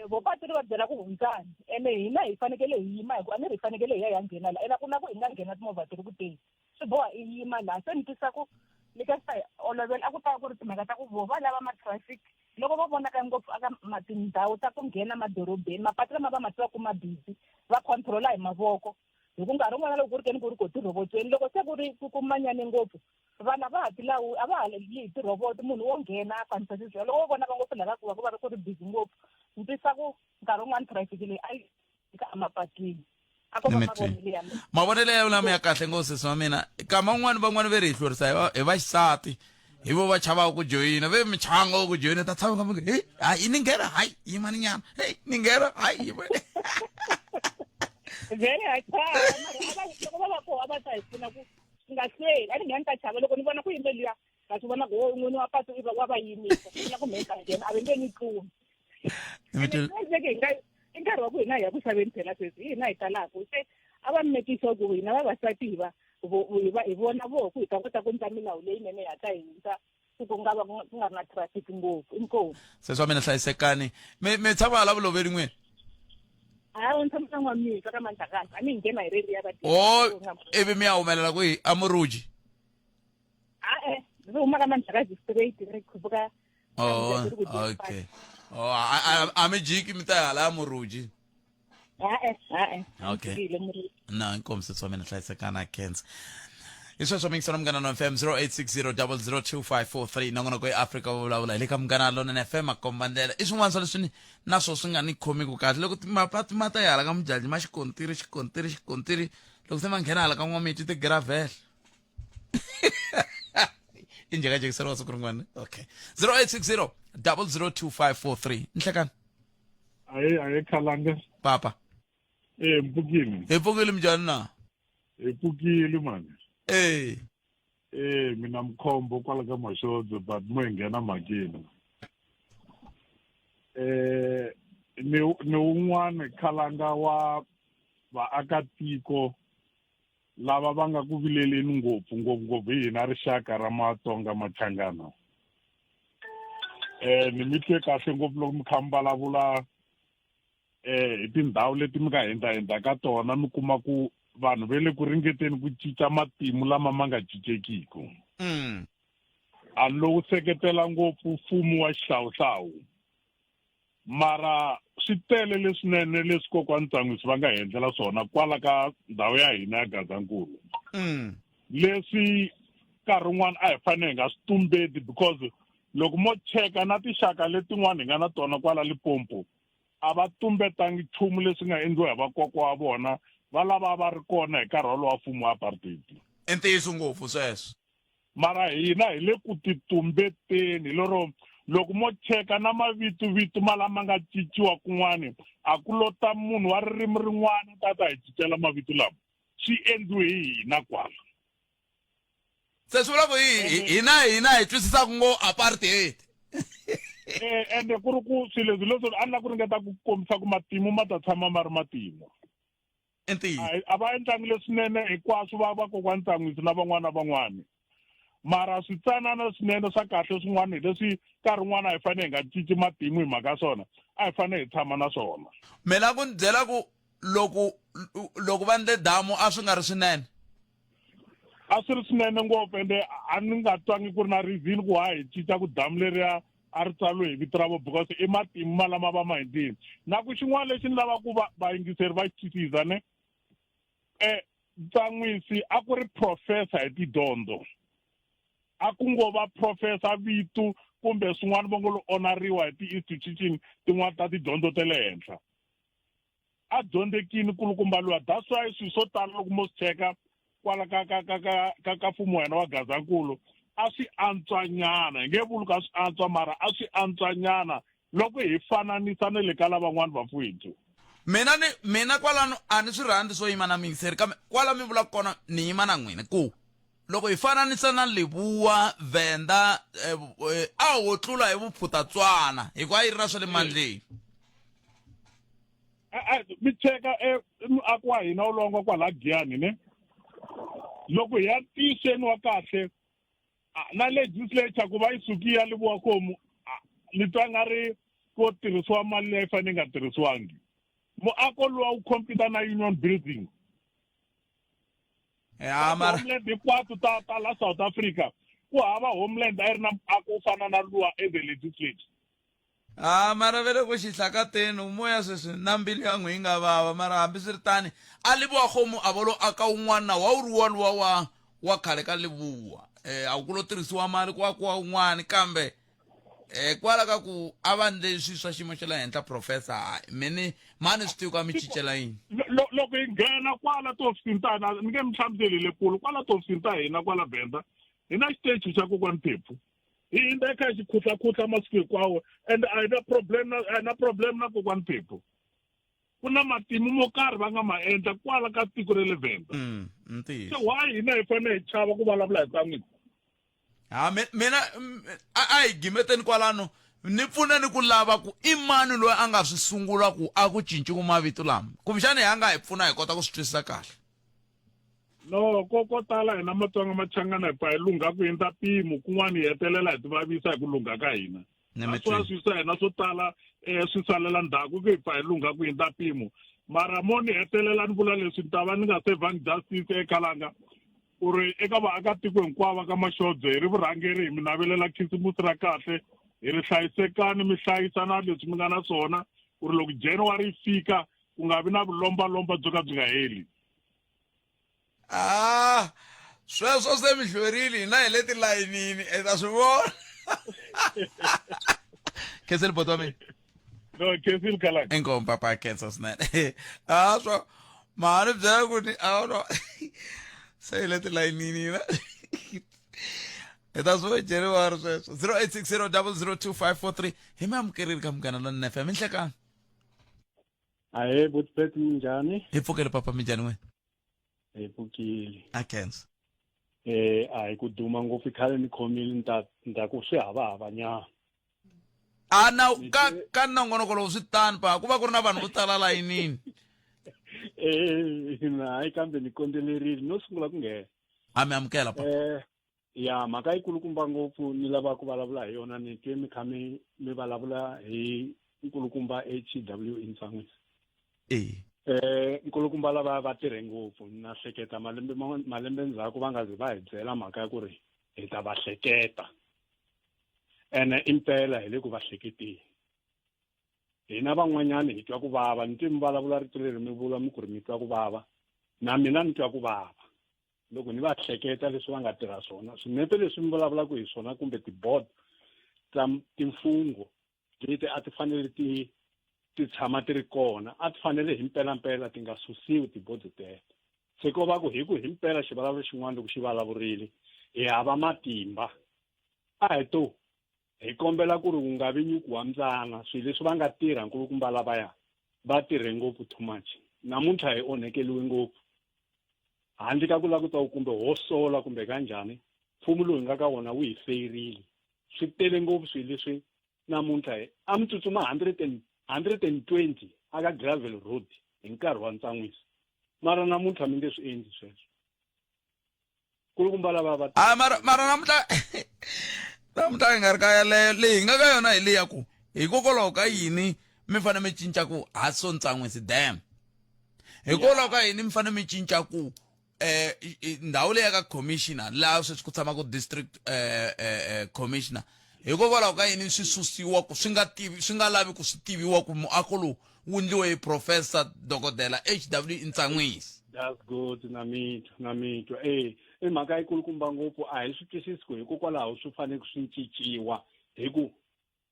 vopatu ri va byela ku hundzani ene hina hi fanekele hi yima hi ku a ni ri hi fanekele hi ya nghena laha ena ku na ku hi nga nghena timovha ti ri ku teni swi boha i yima laha se ni tisa ku le ka swi ta hi olovela a ku ta ku ri timhaka ta ku va lava matraffic loko va vonaka ngopfu aka tindhawu ta ku nghena madorobeni mapatu lama va ma tiva ku mabhizi va controla hi mavoko hi ku nkarhi wun'wana loko ku ri ke ni ku ri ko tirhovotsweni loko se ku ri ku manyane ngopfu vana va ha ti a va ha leli ti-robot munhu wo nghena a fambisa swilo loko wo vona va ngopfu laha ka ku va ri ku ri busy ngopfu ni twisa ku nkarhi wun'wani traffic leyi a yi fika emapatwini a ko mavonele ya mavonele ya lama ya kahle ngopfu sisi wa mina kama van'wani ve ri hi hlurisa hi vaxisati hi vo va chavaka ku joyina ve michanga ku joyina ta tshama kambe hey hayi ni nghena hayi yimani nyana hey ni nghena hayi very high loko va va koho a va ta hi pfuna ku nga hlweli a ni ngheni ta chava loko ni vona ku yimbeliwa ka swi vona ku n'wini wa patu wa va yimisa na ku mheka nghena a ve nge ni tlumi i nkarhi wa ku hina hi ya ku xaveni phela sweswi hi hina hi talaka se a va mmekisa ku hina vavasati hi vona vo ku hi ta kota ku ndla milawu leyinene hi ta hindza ku nga ri na traffic ngopfu inkomu sesi wa mina hlayisekani mi tshama hala vuloveri n'wini hayi ni tshama na n'wamisa ka Manjakani a ni hi nghena hi reri ya ivi mi ya humelela kwihi a Muruji ndzi huma ka Manjakani straight ri khubuka okay a mi jiki mi ta hala ya Muruji okay no inkomu sesi wa mina hlayisekana Kenza isweswo mingisana mngana no FM 0860002543 nongonoko eAfrika vulavula hi le ka mngana lona FM akombandela i swin'wana swa leswi na swo swi nga ni khomiku kahle loko mapatu ma ta hala ka mujaji ma xikontiri loko se ma nghena hala ka n'wamiti ti-gravel i njekajekiseriwa siku rin'wana okay 0860002543 nhlekani aye Khalanga papa mpukile hi pfukile mjani na hi pfukile mani mina mkhombo kwala ka Mashodzo but mo nghena makini ni un'wana Khalanga wa vaakatiko lava va nga ku vileleni ngopfu hi hina rixaka ra Matsonga Machangana ni mi twe kahle ngopfu loko mi kha mi vulavula hi tindhawu leti mi nga endla ka tona mi kuma ku vanhu ve le ku ringeteni ku cinca matimu lama ma nga cincekiki a lowu seketela ngopfu mfumo wa xihlawuhlawu mara swi tele leswinene leswi kokwani Ntsanwisi va nga endlela swona kwala ka ndhawu ya hina ya Gazankulu leswi nkarhi wun'wana a hi fanele hi nga swi tumbeti because loko mo cheka na tinxaka letin'wana hi nga na tona kwala Limpopo a va tumbetangi nchumu leswi nga endliwa hi vakokwa wa vona va lava va ri kona hi nkarhi wolowo wa mfumo wa apartheid i ntiyiso ngopfu sweswo mara hina hi le ku titumbeteni lero loko mo cheka na mavito malama nga cinciwa kun'wani a ku lota munhu wa ririmi rin'wana tata hi cincela mavito lama swi endliwe hi hina kwala se swi vula ku hina hi twisisaka ngo apartheid ende ku ri ku swilo leswi a ni ku ringeta ku kombisa ku matimu ma ta tshama ma ri matimu a va endlangi leswinene hinkwaswo va vakokwani Ntsanwisi na van'wana mara switsanana swinene swa kahle swin'wana hi leswi nkarhi wun'wana a hi fanele hi nga cinci matimu hi mhaka swona a hi fanele hi tshama na swona mina ku ni byela ku loko va ndle damu a swi nga ri swinene a swi ri swinene ngopfu ende a ni nga twangi ku ri na reason ku ha hi cinca ku damu leriya a ri tsariwe hi vito ra vo because i matimu malama va ma endlini na ku xin'wana lexi ni lava ku vayingiseri va twisisa ne Ntsanwisi a ku ri professor hi tidyondzo a ku ngo va professor vitu kumbe swin'wana va ngo lo honoriwa hi ti-institution tin'wana ta tidyondzo ta le henhla a dyondzekini kulukumba luwa that's why swilo swo tala loko mo swi cheka kwala ka mfumo wena wa Gazankulu a swi antswanyana hi nge vuli ka swi antswa mara a swi antswanyana loko hi fananisa na le ka lavan'wana vafowethu mina kwalano a ni swi rhandzi swo yima na mingiseri kambe kwala mi vula kona ni yima na n'wina ku loko hi fananisa na Lebowa Venda a ho tlula hi Vuphutatswana hikuva yi ri na swa le mandleni mi cheka muaki wa hina ulonga kwala Giyani ne loko hi ya tiyiseni wa kahle na legislature ku va yi suki ya Lebowa khomu ni twa nga ri ko tirhisiwa mali leyi fanele nga tirhisiwangi muako lowa wu compete na Union Building homeland hinkwato ta la South Africa ku hava homeland a yi ri na muako wo fana na luwa as a legislature mara vele ku xihlakateni umoya sweswi na mbilu ya n'wi yi nga vava mara hambi swi ri tani a Lebowa khomu a volo aka wun'wana wa wu ri wa khale ka Lebowa a wu ku lo tirhisiwa mali ku akiwa un'wana kambe kwala ka ku a va ndle swi swa xiyimo xa le henhla professor mini mani swi tivi ka mi cincela yini loko hi nghena kwala tihofisini ta hina ni nge mi hlamuseli lekulu kwala tihofisini ta hina kwala Venda hi na xiteji xa kokwani Phephu hi hindza hi kha hi xi khutlakhutlha masiku hinkwawo and a hi na problem na kokwani Phephu ku na matimu mo karhi va nga ma endla kwala ka tiko ra le Venda so why hina hi fanele hi chava ku vulavula hi tsan'wini mina a hi gimeteni kwalano ni pfuneni ku lava ku i mani loyi a nga swi sungula ku a ku cinci ku mavito lama kumbexani hi nga hi pfuna hi kota ku swi twisisa kahle no ko tala hina Matsonga Machangana hi pfa hi lungha ku hindza mpimo kun'wana hi hetelela hi tivavisa hi ku lungha ka hina naswona swi swa hina swo tala swi salela ndzhaku ku hi pfa hi lungha ku hindza mpimo mara mo ni hetelela ni vula leswi ni ta va ni nga servangi justice eKhalanga ku ri eka vaakatiko hinkwavo ka Maxodzo hi ri vurhangeri hi mi navelela khisimusi ra kahle hi ri hlayisekani mi hlayisana leswi mi nga na swona ku ri loko January yi fika ku nga vi na vulombalomba byo ka byi nga heli sweswo se mi hlwerile hina hi le tilayinini i ta swi vona khenseli boti wa mina no khenseli Khalanga inkomu papa khensa swinene swo mani byela ku ni no se hi le tilayinini hina hi ta swi January sweswo 0860002543 hi mi amukerile ka Munghana Lonene FM inhlekani ahee Botipet minjhani hi pfukele papa minjhani wena hi pfukile a khensa a hi ku duma ngopfu khale ni khomile ni ta ku swi hava nyana na ka nongonoko lowu swi tani pa ku va ku ri na vanhu vo tala layinini hayi kambe ni kondzelerile no sungula ku nghena a mi amukela pa ya mhaka yikulukumba ngopfu ni lava ku vulavula hi yona ni twe mi kha mi vulavula hi nkulukumba HW Intsanwisi nkulukumba lava va tirhe ngopfu na hleketa malembe ndzhaku va nga zi va hi byela mhaka ya ku ri hi ta va hleketa ene impela hi le ku va hleketeni hina van'wanyana hi twa ku vava ni twe mi vulavula rito leri mi vula mi ku ri mi twa ku vava na mina ni twa ku vava loko ni va hleketa leswi va nga tirha swona swinepe leswi mi vulavulaka hi swona kumbe tiboard ta timfungo leti a ti fanele ti tshama ti ri kona a ti fanele hi mpelampela ti nga susiwi tiboard teto se ko va ku hi mpela xivulavuro xin'wana loko xi vulavurile hi hava matimba a hi to hi kombela ku ri ku nga vi nyuku wa mbyana swilo leswi va nga tirha nkulukumba lavaya va tirhe ngopfu too much namuntlha hi onhekeliwe ngopfu handle ka ku lava ku ta kumbe ho sola kumbe kanjhani mfumo lowu hi nga ka wona wu hi feyirile swi tele ngopfu swilo leswi namuntlha a mi tsutsuma 120 aka gravel road hi nkarhi wa Ntsanwisi mara namuntlha mi nge swi endli sweswo kulukumba lava mara namuntlha hi nga ri ka yaleyo leyi hi nga ka yona hi leyi ya ku hikokwalaho ka yini mi fanele mi cinca ku haso Ntsanwisi dam hikokwalaho ka yini mi fanele mi cinca ku ndhawu leyi ka commissioner laha sweswi ku tshama ku district commissioner hikokwalaho ka yini swi susiwa ku swi nga lavi ku swi tiviwa ku muako lowu wu ndliwe hi professor dokodela HW Intsanwisi. That's good na mitwa i mhaka yikulukumba ngopfu a hi swi twisisi ku hikokwalaho swi fanele ku swi cinciwa hi ku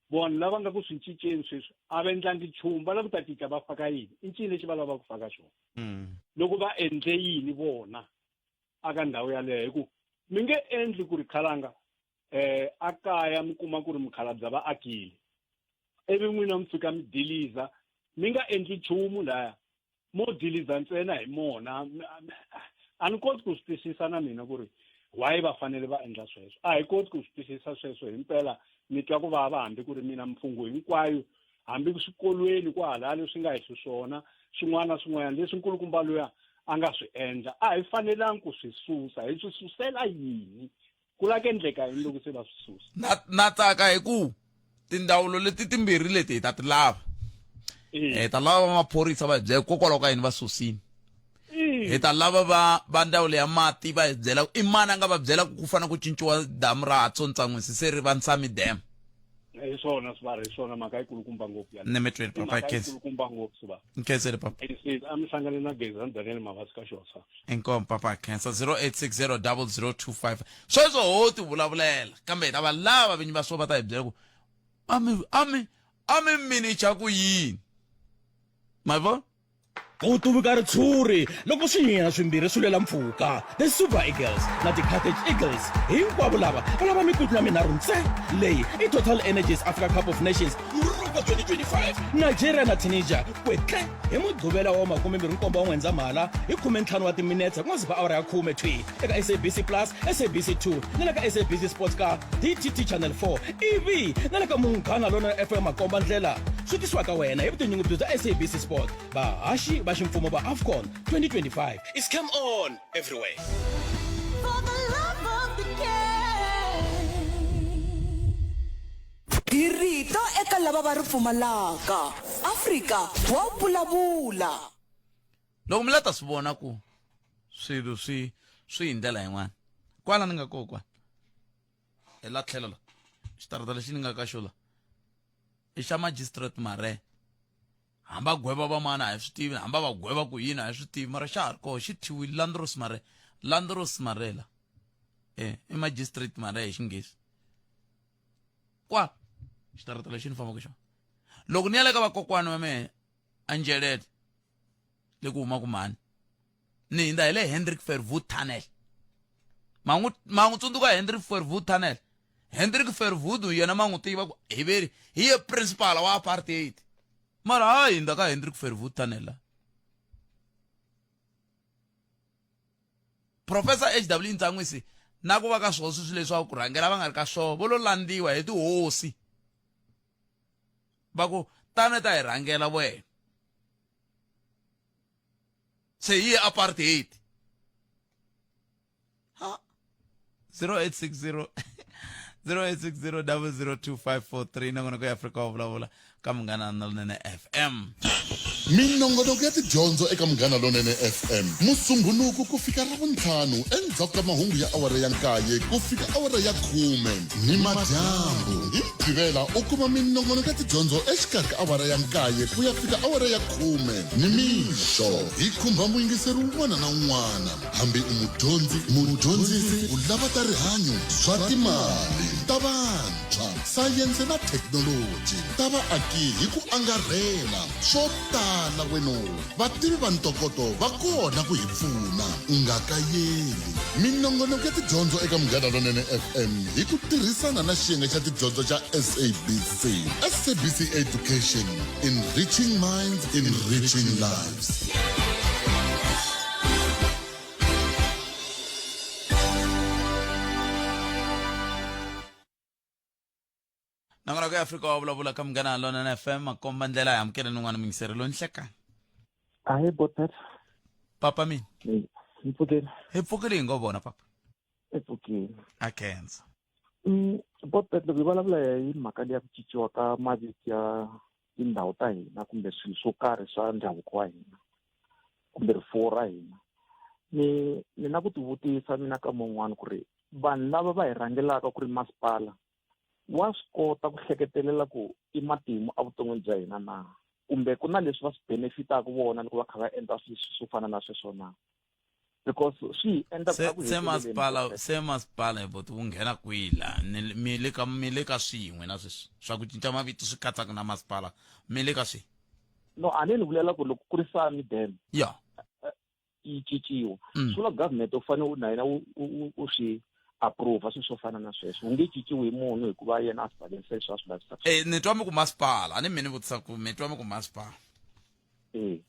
vona lava nga ku swi cinceni sweswi a va endlangi nchumu va lava ku ta cinca va faka yini i ncini lexi va lavaka ku faka xona loko va endle yini vona aka ndhawu yaleyo hi ku mi nge endli ku ri Khalanga a kaya mi kuma ku ri mukhalabye va akile ivi n'wina mi fika mi diliza mi nga endli nchumu laya mo diliza ntsena hi mona a ni koti ku swi twisisa na mina ku ri why va fanele va endla sweswo a hi koti ku swi twisisa sweswo hi mpela ni twa ku vava hambi ku ri mina mfungo hinkwayo hambi swikolweni ku hala leswi nga hi swona swin'wana na swin'wanyana leswi nkulukumba loya a nga swi endla a hi fanelangi ku swi susa hi swi susela yini ku lake endleka yini loko se va swi susa na tsaka hi ku tindawulo leti timbirhi leti hi ta ti lava hi ta lava maphorisa va hi byela kokwalaho ka yini va susini hi ta lava va ndawulo ya mati va hi byela i mani a nga va byela ku fanele ku cinciwa damu ra Hatso Ntsanwisi se ri va Nsami dam hi swona swi va hi swona mhaka yikulukumba ngopfu ya nemetweni papa yikulukumba ngopfu swi va nkensele papa a mi hlangane na Gezani Daniel Mavasi ka Xosa. Inkom papa cancer 08600025 sweswo ho ti vulavulela kambe lava lava vinyi va swo va ta hi byela ku ami minicha ku yini ma vo ku tuvuka ritshuri loko swinyenyana swimbirhi swi lwela mpfhuka the Super Eagles na ti-Carthage Eagles hinkwavo lava va lava mikutlo ya minharhu ntsena leyi i Total Energies Africa Cup of Nations Morocco 2025 Nigeria na Tunisia kwetle hi mugqivela wa 27 wa N'wendzamhala hi 15 wa timinetse ku nga si va awara ya 10 eka SABC Plus, SABC 2 na le ka SABC Sports ka DTT Channel 4 ivi na le ka Munghana Lonene FM makomba ndlela swi tisiwa ka wena hi vutinyungubyisi bya SABC Sport vahaxi va ximfumo va AFCON 2025 is come on everywhere. For the love of the game. Girito eka lava va ri pfumalaka Afrika wa vulavula. loko mi lata swi vona ku swilo swi hi ndlela yin'wana kwala ni nga kokwa hi la tlhelo la xitarata lexi ni nga ka xona i xa magistrate mare hamba gweba va mana a hi swi tivi hamba va gweba ku yini a hi swi tivi mara xa ha ri koho xi thyiwile Landros Marela i magistrate mare hi xinghezi kwa xitarata lexi ni fambaka xona loko ni ya le ka vakokwani va mehe Angelete le ku huma ku mani ni hindza hi le Hendrik Verwoerd Tunnel ma n'wi tsundzuka Hendrik Verwoerd Tunnel. Hendrik Verwoerd yena ma n'wi tiva ku hi veri hi ye principal wa apartheid mara ha hindza ka Hendrik Verwoerd Tunnel la Professor H.W. Ntsanwisi na ku va ka swona swi leswaku ku rhangela va nga ri ka swona vo lo landiwa hi tihosi va ku tani ta hi rhangela wena se hi ye apartheid 0860 0860002543 nangona ku Afrika wa vulavula ka Munghana Lonene FM. minongonoko ya tidyondzo eka Munghana Lonene FM musungunuku ku fika ravuntlhanu endzhaku ka mahungu ya awara ya 9 ku fika awara ya 10 ni madyambu hi Mugqivela u kuma minongonoko ya tidyondzo exikarhi ka awara ya 9 ku ya fika awara ya 10 ni mixo hi khumba muyingiseri wun'wana na wun'wana hambi u mudyondzisi u lava ta rihanyo swa timali ta vantshwa sayense na thekinoloji ta vaaki hi ku angarhela swo tala weno vativi va ntokoto va kona ku hi pfuna u nga kayeli minongonoko ya tidyondzo eka Munghana Lonene FM hi ku tirhisana na xiyenge xa tidyondzo xa SABC Education, enriching minds, enriching lives. nangona ku Afrika wa vulavula ka Munghana Lonene FM makomba ndlela ya amukela n'wana mingiseri lo nhlekani Ahe botat. papa mi Mpfukile. hi pfukile hi ngo vona papa Mpfukile. a khensa Botat loko hi vulavula hi mhaka ya ku cinnciwa ka mavito ya tindhawu ta hina kumbe swilo swo karhi swa ndhavuko wa hina kumbe rifuwo ra hina ni na ku tivutisa mina ka mun'wana ku ri vanhu lava va hi rhangelaka ku ri masipala wa swi kota ku hleketelela ku i matimu evuton'wini bya hina na kumbe ku na leswi va swi benefitaka vona loko va kha va endla swilo swo fana na sweswo na because swi endla se masipala hi boti wu nghena kwila mi le ka swin'we na sweswi swa ku cinca mavito swi katsaka na masipala mi le ka swi no a ni vulela ku loko ku ri Sami Dam ya yi cinciwa swi government u fanele na yena u swi approve swilo swo fana na sweswo u nge cinciwi hi munhu hikuva yena a swi balance swa swi lavisaka ni twa mi ku masipala a ni mi ni vutisa ku mi twa mi ku masipala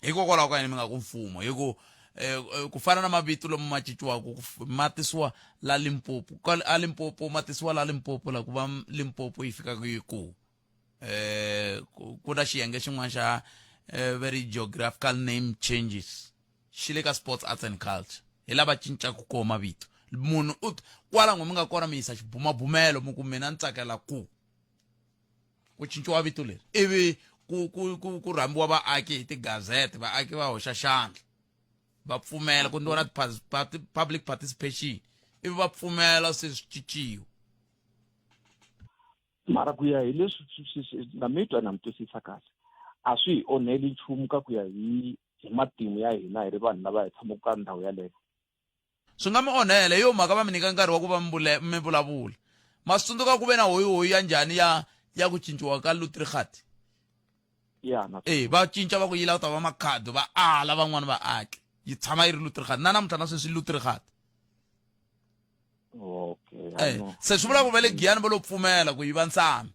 hikokwalaho ka yini mi nga ku mfumo hi ku fana na mavito lomu ma cinciwaka ma tisiwa la Limpopo a Limpopo ma tisiwa la Limpopo la ku va Limpopo yi fika ku na xiyenge xin'wana xa very geographical name changes xi le ka sports arts and culture hi lava cincaka koho mavito munhu kwala n'we mi nga kona mi yisa xibumabumelo mi ku mina ni tsakela ku cinciwa vito leri ivi ku rhambiwa vaaki hi tigazete vaaki va hoxa xandla va pfumela ku ndivona public participation ivi va pfumela se swi cinciwa mara ku ya hi leswi na mitwa na mi twisisa kahle a swi hi onheli nchumu ka ku ya hi hi matimu ya hina hi ri vanhu lava hi tshamaka ka ndhawu yaleyo. swi nga mi onhela hi yo mhaka va mi nyika nkarhi wa ku va mi vulavula. Ma swi tsundzuka ku ve na hoyi ya njhani ya ku cinciwa ka Lutrighat. Va cinca va ku yila ta va makhado va ala van'wana vaaki yi tshama yi ri Lutrighat na namuntlha na sweswi Lutrighat. Se swi vula ku va le Giyani va lo pfumela ku yi va nsami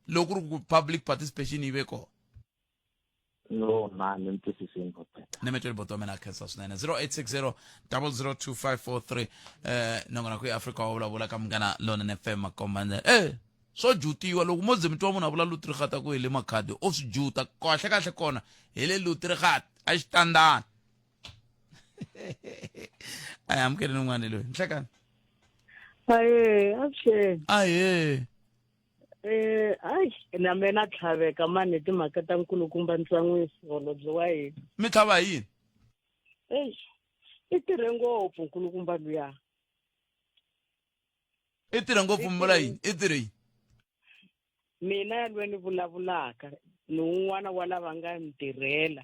loko ku ri ku public participation yi ve kona. No, ni twisisini nemetweni boto mena khensa swinene 0860 002543 nongona ku Africa wa vulavula ka Munghana Lonene FM makombandela swo jutiwa loko mo mi twa munhu a vula Lutrighat ku hele makhadi o swi juta kahle kona hele Lutrighat a xitandani. Amukeli n'wana loyi nhlekani. Aye na mina tlhaveka mani timhaka ta nkulukumba ntsan'wisi holobye wa hina. Mi tlhava yini? I tirhe ngopfu nkulukumba luya. I tirhe ngopfu mbula yini? I tirhe yini? Mina lweni vulavulaka ni un'wana wa lava nga ni tirhela.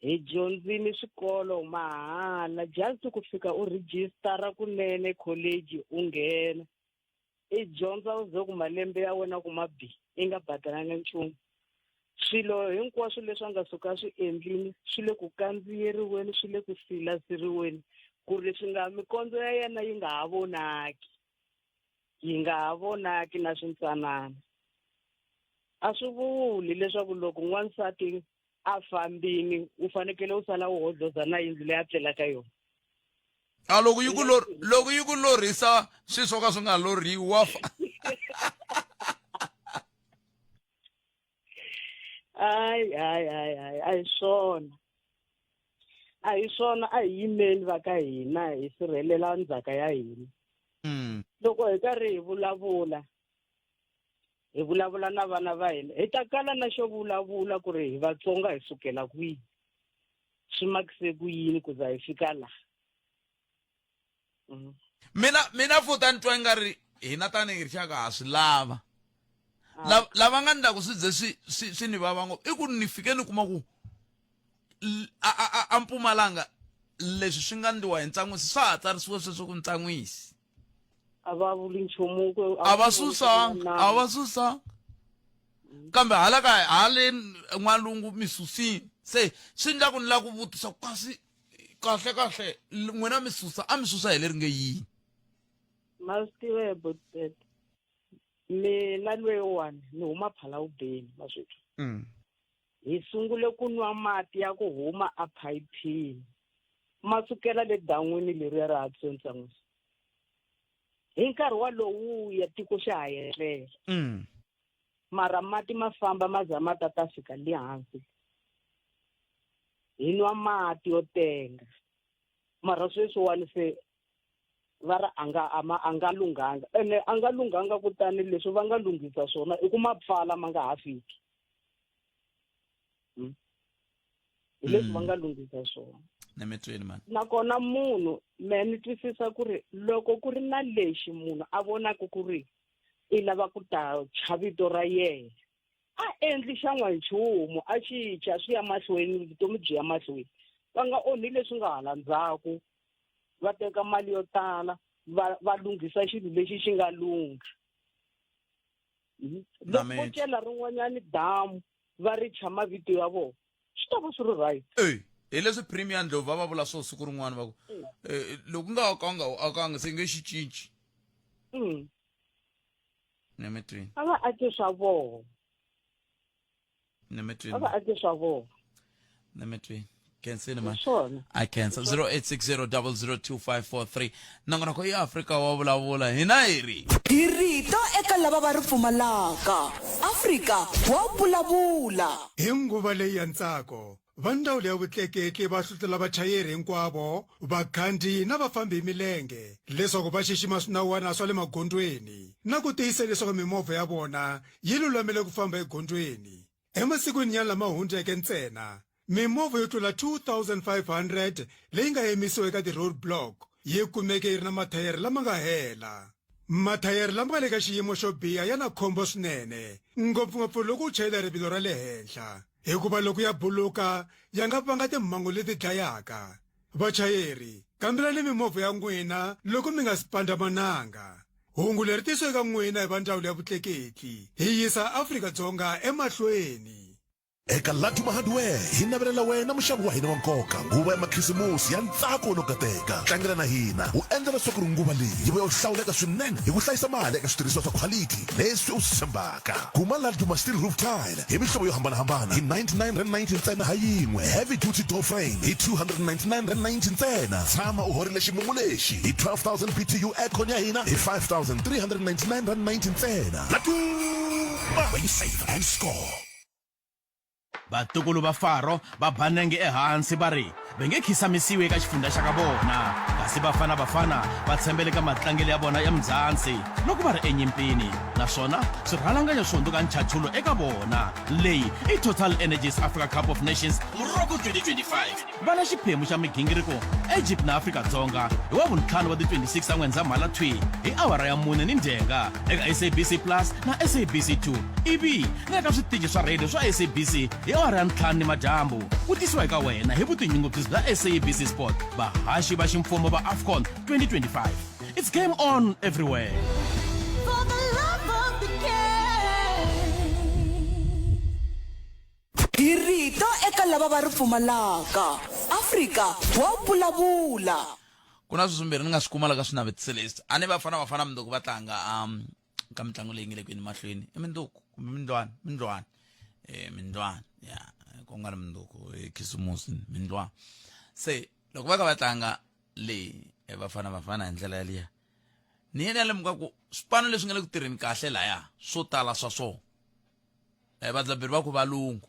Hi dyondzini swikolo mahala just ku fika u register kunene college u nghena. I dyondza u ze ku malembe ya wena ku mabi i nga badalanga nchumu. Swilo hinkwaswo leswi a nga suka swi endlini swi le ku kandziyeriweni swi le ku silaseriweni ku ri swi nga mikondzo ya yena yi nga ha vonaki na swintsanana. A swi vuli leswaku loko n'wansati a fambini u fanekele u sala u hodloza na yindlu leyi a tlelaka yona. Loko yi ku lorhisa swi swo ka swi nga lorhiwa. Ai swona a hi yimeli va ka hina hi sirhelela ndzhaka ya hina. Loko hi karhi hi vulavula na vana va hina hi ta kala na xo vulavula ku ri hi Vatsonga hi sukela kwihi swi makise ku yini ku za hi fika laha. Mina futa ni twa nga ri hina tanihi rixaka ha swi lava. Lava nga ndla ku swi ze swi ni vava ngopfu i ku ni fike ni kuma ku a Mpumalanga leswi swi nga ndliwa hi ntsan'wisi swa ha tsarisiwe sweswo ku ntsan'wisi. A va vuli nchumu ku a va susanga kambe hale n'walungu mi susini se swi ndla ku ni la ku vutisa kasi kahle n'wina mi susa a mi susa hi le ringe yini. Ma swi tive but mina lweyiwani ni huma Phalawubeni maswethu. Hi sungule ku nwa mati ya ku huma a phayipini ma sukela le dan'wini leriya ra ha tsontsan'wisi. Hi nkarhi walowu ya tiko xa ha yelela. Mara mati ma famba ma za ma ta fika le hansi. Hi nwa mati yo tenga mara sweswiwani se va ra a nga lunghanga ene a nga lunghanga kutani leswi va nga lunghisa swona i ku mapfala ma nga ha fiki. Hi leswi va nga lunghisa swona. Nakona munhu me ni twisisa ku ri loko ku ri na lexi munhu a vonaka ku ri i lava ku ta chavito ra yena a endli xa n'wanchumu a xicha swi ya mahlweni vutomi byi ya mahlweni. Va nga onhi leswi nga hala ndzhaku va teka mali yo tala va lunghisa xilo lexi xi nga lungha. Loko ko cela rin'wanyani damu va ri chama vito ya vona swi ta va swi ri right. Hi leswi Premier Ndlovu va vula swo siku rin'wana va ku loko nga akanga se nge xi cinci. Nemetweni. A va ake swa vona. Nemetweni. A va ake swa vona. Nemetweni. Cancel man. I cancel 0860002543 nangona ko Africa wa vulavula hina hiri. Hi rito eka lava va ri pfumalaka. Africa wa vulavula. Hi nguva leyi ya ntsako va ndzawulo ya vutleketli va hlohlotela vachayeri hinkwavo vakhandziyi na vafambi hi milenge leswaku va xixima swinawana swa le magondzweni na ku tiyisa leswaku mimovha ya vona yi lulamile ku famba egondzweni. Emasikwini ya lama hundzeke ntsena mimovha yo tlula 2500 leyi nga yimisiwa eka ti-road block yi kumeke yi ri na mathayere lama nga hela. Mathayere lama nga le ka xiyimo xo biha ya na khombo swinene ngopfungopfu loko u chayela rivilo ra le henhla. hikuva loko ya buluka ya nga vanga timhangu leti dlayaka. Vachayeri, kambelani mimovha ya n'wina loko mi nga si pandzamananga. Hungu leri tisiwe eka n'wina hi va ndzawulo ya vutleketli hi yisa Afrika-Dzonga emahlweni. Eka Latimer Hardware hi navelela wena muxavi wa hina wa nkoka nguva ya makhisimusi ya ntsako no kateka. Tlangela na hina u endla leswaku nguva leyi yi va yo hlawuleka swinene hi ku hlayisa mali eka switirhisiwa swa quality leswi u swi tshembaka. Kuma Latimer steel roof tile hi mihlovo yo hambanahambana hi 99.90 ntsena ha yin'we. Heavy duty door frame hi 299.90 ntsena. Tshama u horile ximumu lexi hi 12,000 BTU aircon ya hina hi 5,399.90 ntsena. Latimer, when you save and score. Vatukulu va Faro va banenge ehansi va ri va nge khisamisiwi eka xifundza xa ka vona, kasi Bafana Bafana va tshembele ka matlangelo ya vona ya mdzansi loko va ri enyimpini, naswona swirhalanganyo swo hundzuka nchachulo eka vona. Leyi i Total Energies Africa Cup of Nations Morocco 2025. Va na xiphemu xa migingiriko Egypt na Afrika-Dzonga hi wa vuntlhanu wa ti 26 ta N'wendzamhala thwi hi awara ya 4 ni ndenga eka SABC Plus na SABC 2 ivi na eka switichi swa radio swa SABC hi awara ya 5 ni madyambu. Ku tisiwa eka wena hi vutinyungubyisi bya SABC Sport, vahaxi va ximfumo va AFCON 2025. It's game on everywhere. For the love of the game. Hi rito eka lava va ri pfumalaka. Afrika wa vulavula. Kuna swimbirhi ni nga swi kuma laka swinavetiso leswi a ni Bafana Bafana Mundzuku va tlanga ka mitlangu leyi nga le kwini mahlweni i Mundzuku kumbe Mindlwana Mindlwana ya ku nga ri Mundzuku khisimusi Mindlwana. Se loko va ka va tlanga leyi Bafana Bafana hi ndlela yaliya ni yena lemuka ku swipano leswi nga le ku tirheni kahle laya swo tala swa swona vadzaberi va ku valungu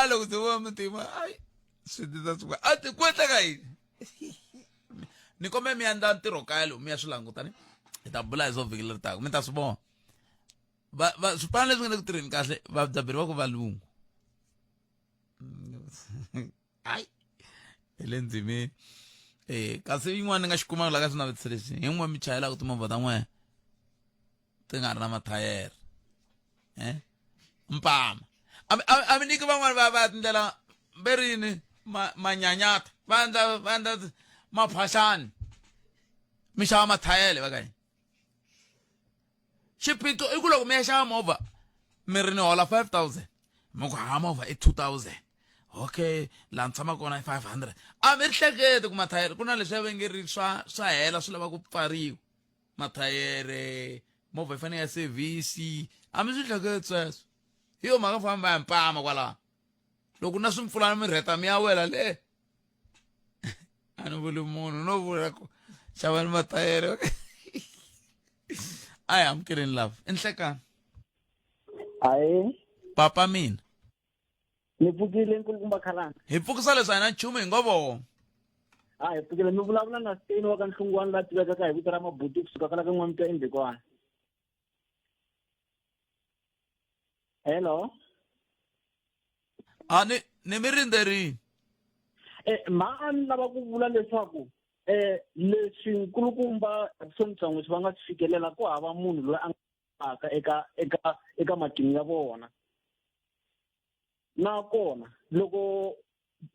loko ti vona mutima ai swi tita swi a ti kwetla ka yini ni kombe mi andla ntirho kaya lowu mi ya swi langutani hi ta bula hi swo vhiki leri taka mi ta swi vona swipano leswi nga le ku tirheni kahle vadzaberi va ku valungu ai hi le ndzimeni kasi yin'wana ni nga xi kumaka la ka swinavetiso leswi hi n'we mi chayelaka timovha ta n'we ti nga ri na mathayere mpama a mi nyiki van'wana va tindlela verini manyanyata va endla maphaxani mi xava mathayele va ka yini. Xiphiqo i ku loko mi ya xava movha mi ri ni hola 5,000 mi ku hava movha i 2,000 okay laha ni tshama kona i 500 a mi ri hleketi ku mathayere ku na leswi ya vengeri swa hela swi lava ku pfariwa mathayere movha yi fanele ya sevhisi a mi swi hleketi sweswo hi yo mhaka famba ya mpama kwalaho loko na swi mpfulana mi rheta mi ya wela le a ni vuli munhu no vula ku xavani mathayere I am kidding love enhlekani hayi papa mina ni pfukile nkulukumba khalanga hi pfukisa leswi a hi na nchumu hi ngo vona hi pfukile mi vulavula na Steni wa ka Nhlungwana la tivekaka hi vito ra Mabuti kusuka kala ka N'wamita eNdekwana. Hello ni mi rindzerini a ni lava ku vula leswaku leswi nkulukumba Sontsongo swi va nga swi fikelela ku hava munhu loyi a nga eka matimu ya vona. Nakona loko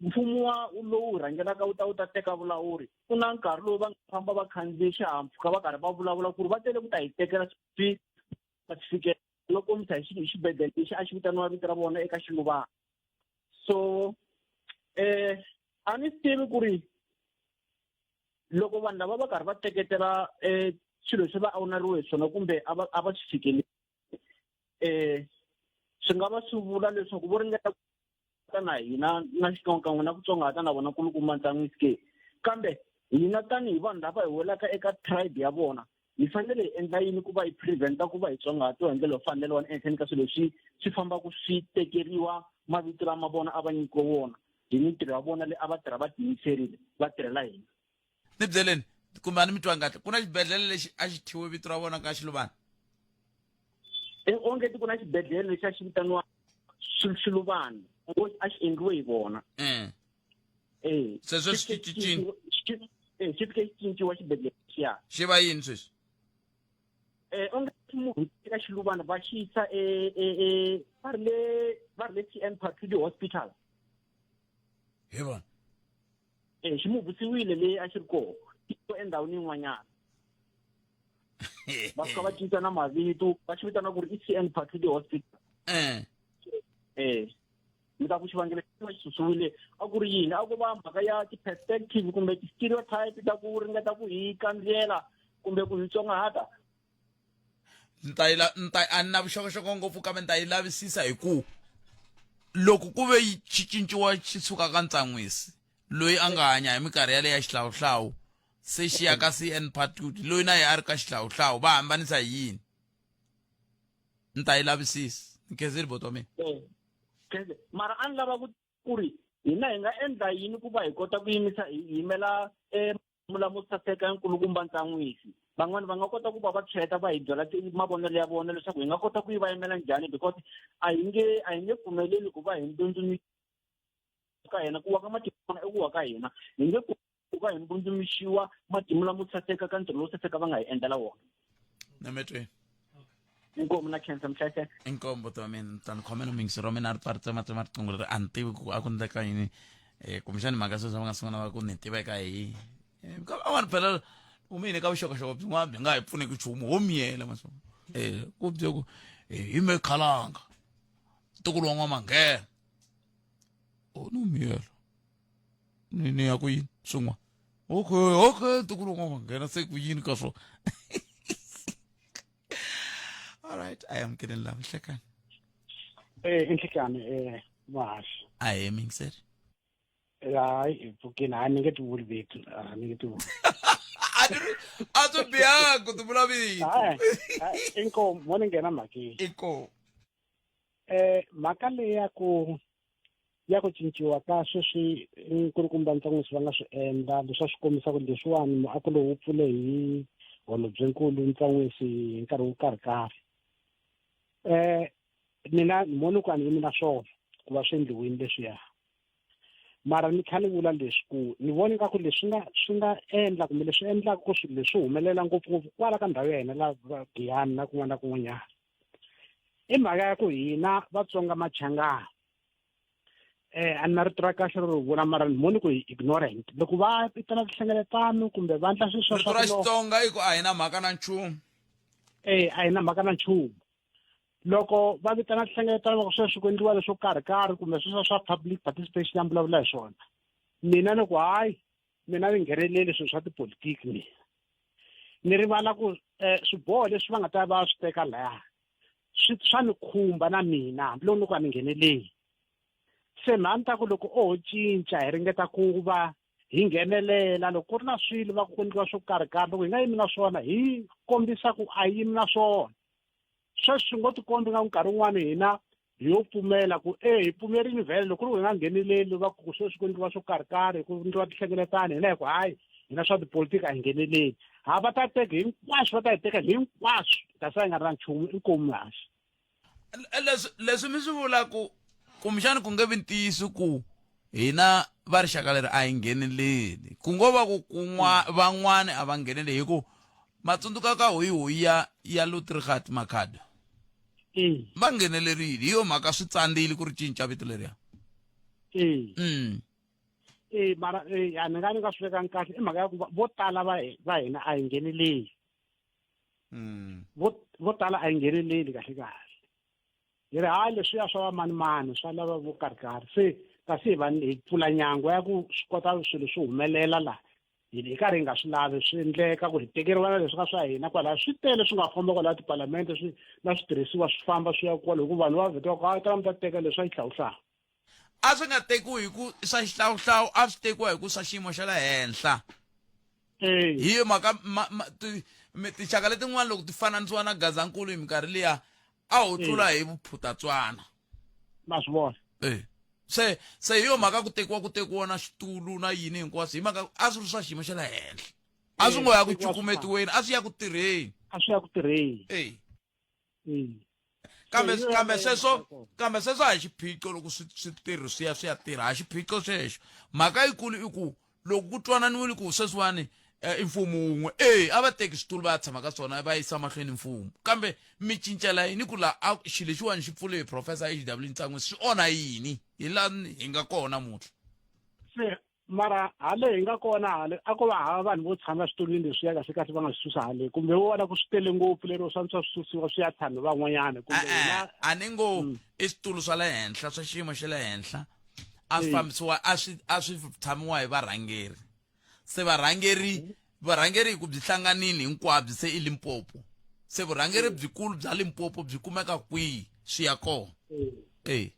mfumo lowu rhangelaka wu ta teka vulawuri ku na nkarhi lowu va nga famba va khandziye xihahampfhuka va karhi va vulavula ku ri va tele ku ta hi tekela swi fikelela loko mi ta hi xibedhlele lexi a xi vitaniwa vito ra vona eka Xiluvana. So a ni tivi ku ri loko vanhu lava va karhi va teketela swilo leswi va awuneriwe hi swona kumbe a va swi fikeleli swi nga va swi vula leswaku vo ringeta na hina na xikan'wekan'we na ku tsongahata na vona nkulukumba Ntsangu kambe hina tanihi vanhu lava hi welaka eka tribe ya vona hi fanele hi endla yini ku va hi preventa ku va hi tsongahatiwa hi ndlela yo fanelewani ehenhleni ka swilo leswi swi fambaka swi tekeriwa mavito lama vona a va nyikiwe wona hi mintirho ya vona leyi a va tirha va tiyimiserile va tirhela hina. Ni byeleni kumbe a ni mi twa kahle ku na xibedhlele lexi a xi thyiwe vito ra vona ka Xiluvana onge ku na xibedhlele lexi a xi vitaniwa Xiluvana a xi endliwe hi vona sweswo swi cincile xi fike xi cinciwa xibedhlele xiya xi va yini sweswi onge munhu eka xiluvana va xi yisa va ri le TN Patuli Hospital hi vona xi muvisiwile leyi a xi ri koho endhawini yin'wanyana va fika va cinca na mavito va xi vitana ku ri i TN Patuli Hospital mi ta ku xivangelo xi xi susiwile a ku ri yini a ku va mhaka ya ti-perspective kumbe ti-stereotype ta ku ringeta ku hi kandziyela kumbe ku hi tsongahata a ni na vuxokoxoko ngopfu kambe ni ta yi lavisisa hi ku loko ku ve xi cinciwa xi suka ka ntsan'wisi loyi a nga hanya hi minkarhi yaleyo ya xihlawuhlawu se xi ya ka CN Patuli loyi na ye a ri ka xihlawuhlawu va hambanisa hi yini ni ta yi lavisisa ni khezeli boto mina mara a ni lava ku ri hina hi nga endla yini ku va hi kota ku yimela mulamo saseka nkulukumba ntsan'wisi van'wani va nga kota ku va va tshweta va hi byela mavonelo ya vona leswaku hi nga kota ku yi va yimela njhani because a hi nge pfumeleli ku va hi ndundzumisha ka hina ku wa ka matimu i ku wa ka hina hi nge ku va hi ndundzumixiwa matimu lamo saseka ka ntirho lowu saseka va nga hi endlela wona nametweni inkomu na khensa mhlayiseka inkombo to mina tan khomena mingisiro mina ri parta matsema tingolo ri antivi ku a ku ndleka yini kumbexani mhaka sweswo va nga sungula va ku ni tiveka hi vanhu phela umine ka vuxokoxoko byin'wana byi nga hi pfuneki nchumu wo miyela maso ku bye ku hi me khalanga ntukulu wa n'wamangena ni miyela ni ya ku yini swin'wana okay ntukulu wa n'wamangena se ku yini ka swona all right I am getting love nhlekani inhlekani mahashi a hi mingiseri hayi pfukini a ni nge ti vuli vito a ni nge ti vuli a swi bihanga ku ti vula vito inkomo mo ni nghena mhakeni inkomo mhaka leyi ya ku cinciwa ka sweswi nkulukumba ntsan'wisi va nga swi endla leswi swi kombisa ku leswiwani muako lowu wu pfule hi holobyenkulu ntsan'wisi hi nkarhi wo karhikarhi mina ni voni ku a ni yimi na swona ku va swi endliwini leswiya mara ni kha ni vula leswi ku ni voni nga ku leswi nga endla kumbe leswi endlaka ku swilo leswi humelela ngopfungopfu kwala ka ndhawu ya hina laha Giyani na kun'wana na kun'wanyana i mhaka ya ku hina Vatsonga Machangana a ni na rito ra kahle ro vula mara ni voni ku hi ignorant loko va vitana tinhlengeletano kumbe va endla swilo rito ra Xitsonga i ku a hi na mhaka na nchumu a hi na mhaka na nchumu loko va vitana tinhlengeletano loko sweswi ku endliwa leswo karhikarhi kumbe sweswo swa public participation ya vulavula hi swona mina ni ku hayi mina ni ngheneleli swilo swa tipolitiki ni rivala ku swiboho leswi va nga ta va swi teka laya swa ni khumba na mina hambiloko ni ku a ni ngheneleli se mhani ta ku loko o ho cinca hi ringeta ku va hi nghenelela loko ku ri na swilo va ku endliwa swo karhikarhi loko hi nga yimi na swona hi kombisa ku a yimi na swona sweswi swi ngo tikombi nga nkarhi wun'wani hina hi yo pfumela ku hi pfumerini vhele loko ku ri hi nga ngheneleli va ku sweswi ku endliwa swo karhikarhi ku endliwa tinhlengeletano hina hi ku hayi hina swa tipolitiki a hi ngheneleli va ta teka hinkwaswo va ta hi teka hinkwaswo kasi a hi nga ri na nchumu inkomu haxi leswi mi swi vulaku kumbexani ku nge vi ntiyiso ku hina va rixaka leri a hi ngheneleli ku ngo va ku van'wani a va ngheneleli hi ku matsundzuka ka hoyihoyi ya Lutrigat Makhado va nghenelerile hi yo mhaka swi tsandzile ku ri cinca vito leriya mara a ni nga swi vekangi kahle i mhaka ya ku vo tala va hina a hi ngheneleli vo tala a hi ngheneleli kahle kahle hi ri hayi leswiya swa vamanimani swa lava vo karhikarhi se kasi hi pfula nyango ya ku swi kota swilo swi humelela laha hi karhi hi nga swi lavi swi endleka ku hi tekeriwa na leswi ka swa hina kwalaho swi tele swi nga famba kwalaha tipalamende na switirhisiwa swi famba swi ya kwala hikuva vanhu va vhetiwa ku tala mi ta teka leswi swa xihlawuhlawu a swi nga tekiwi hi ku swa xihlawuhlawu a swi tekiwa hi ku swa xiyimo xa le henhla hi yo mhaka tinxaka letin'wana loko ti fananisiwa na Gazankulu hi minkarhi liya a ho tlula hi vuphutatswana ma swi vona se hi yo mhaka ku tekiwa na xitulu na yini hinkwaswo hi mhaka a swi ri swa xiyimo xa le henhla a swi ngo ya ku cukumetiweni a swi ya ku tirheni kambe sweswo a hi xiphiqo loko switirhisiwa swi ya tirha a xiphiqo xexo mhaka yikulu i ku loko ku twananiwile ku sweswiwani mfumo un'we a va teki switulu va ya tshama ka swona va yisa mahlweni mfumo kambe mi cincela yini ku la xilo lexiwani xi pfule hi professor HW Ntsangu swi onha yini hi laha hi nga kona mutlha se mara hale hi nga kona hale a ko va hava vanhu vo tshama switulwini leswiya kahle kahle va nga swi susa hale kumbe wo vona ku swi tele ngopfu lero swantswa swi susiwa swi ya tshami van'wanyana kumbe a ni ngo i switulu swa le henhla swa xiyimo xa le henhla a swi fambisiwa a swi tshamiwa hi varhangeri se varhangeri ku byi hlanganini hinkwabyo se i Limpopo se vurhangeri byikulu bya Limpopo byi kumeka kwihi swi ya kona hi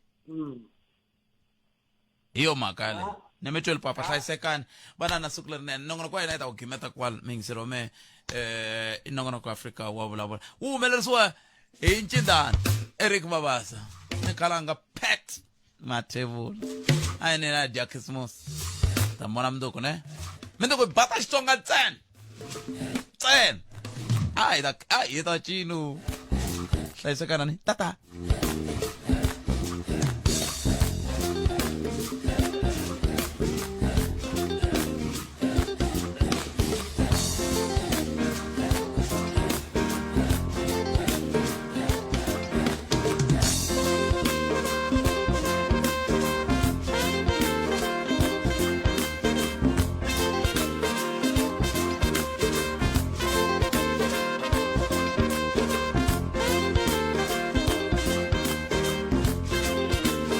yo mhaka leyi ne me twelve papa hlayisekani vana na siku lerinene nongonoko wa hina yi ta ku gimeta kwala mingisero me i nongonoko Afrika wa vulavula wu humelerisiwa hi Ncindani Eric Mabasa ni khalanga Pat Mathebula a ni na dya Christmas ta mona mndoko ne mndoko bata Xitsonga ntsena a hi ta cino hlayisekana ni tata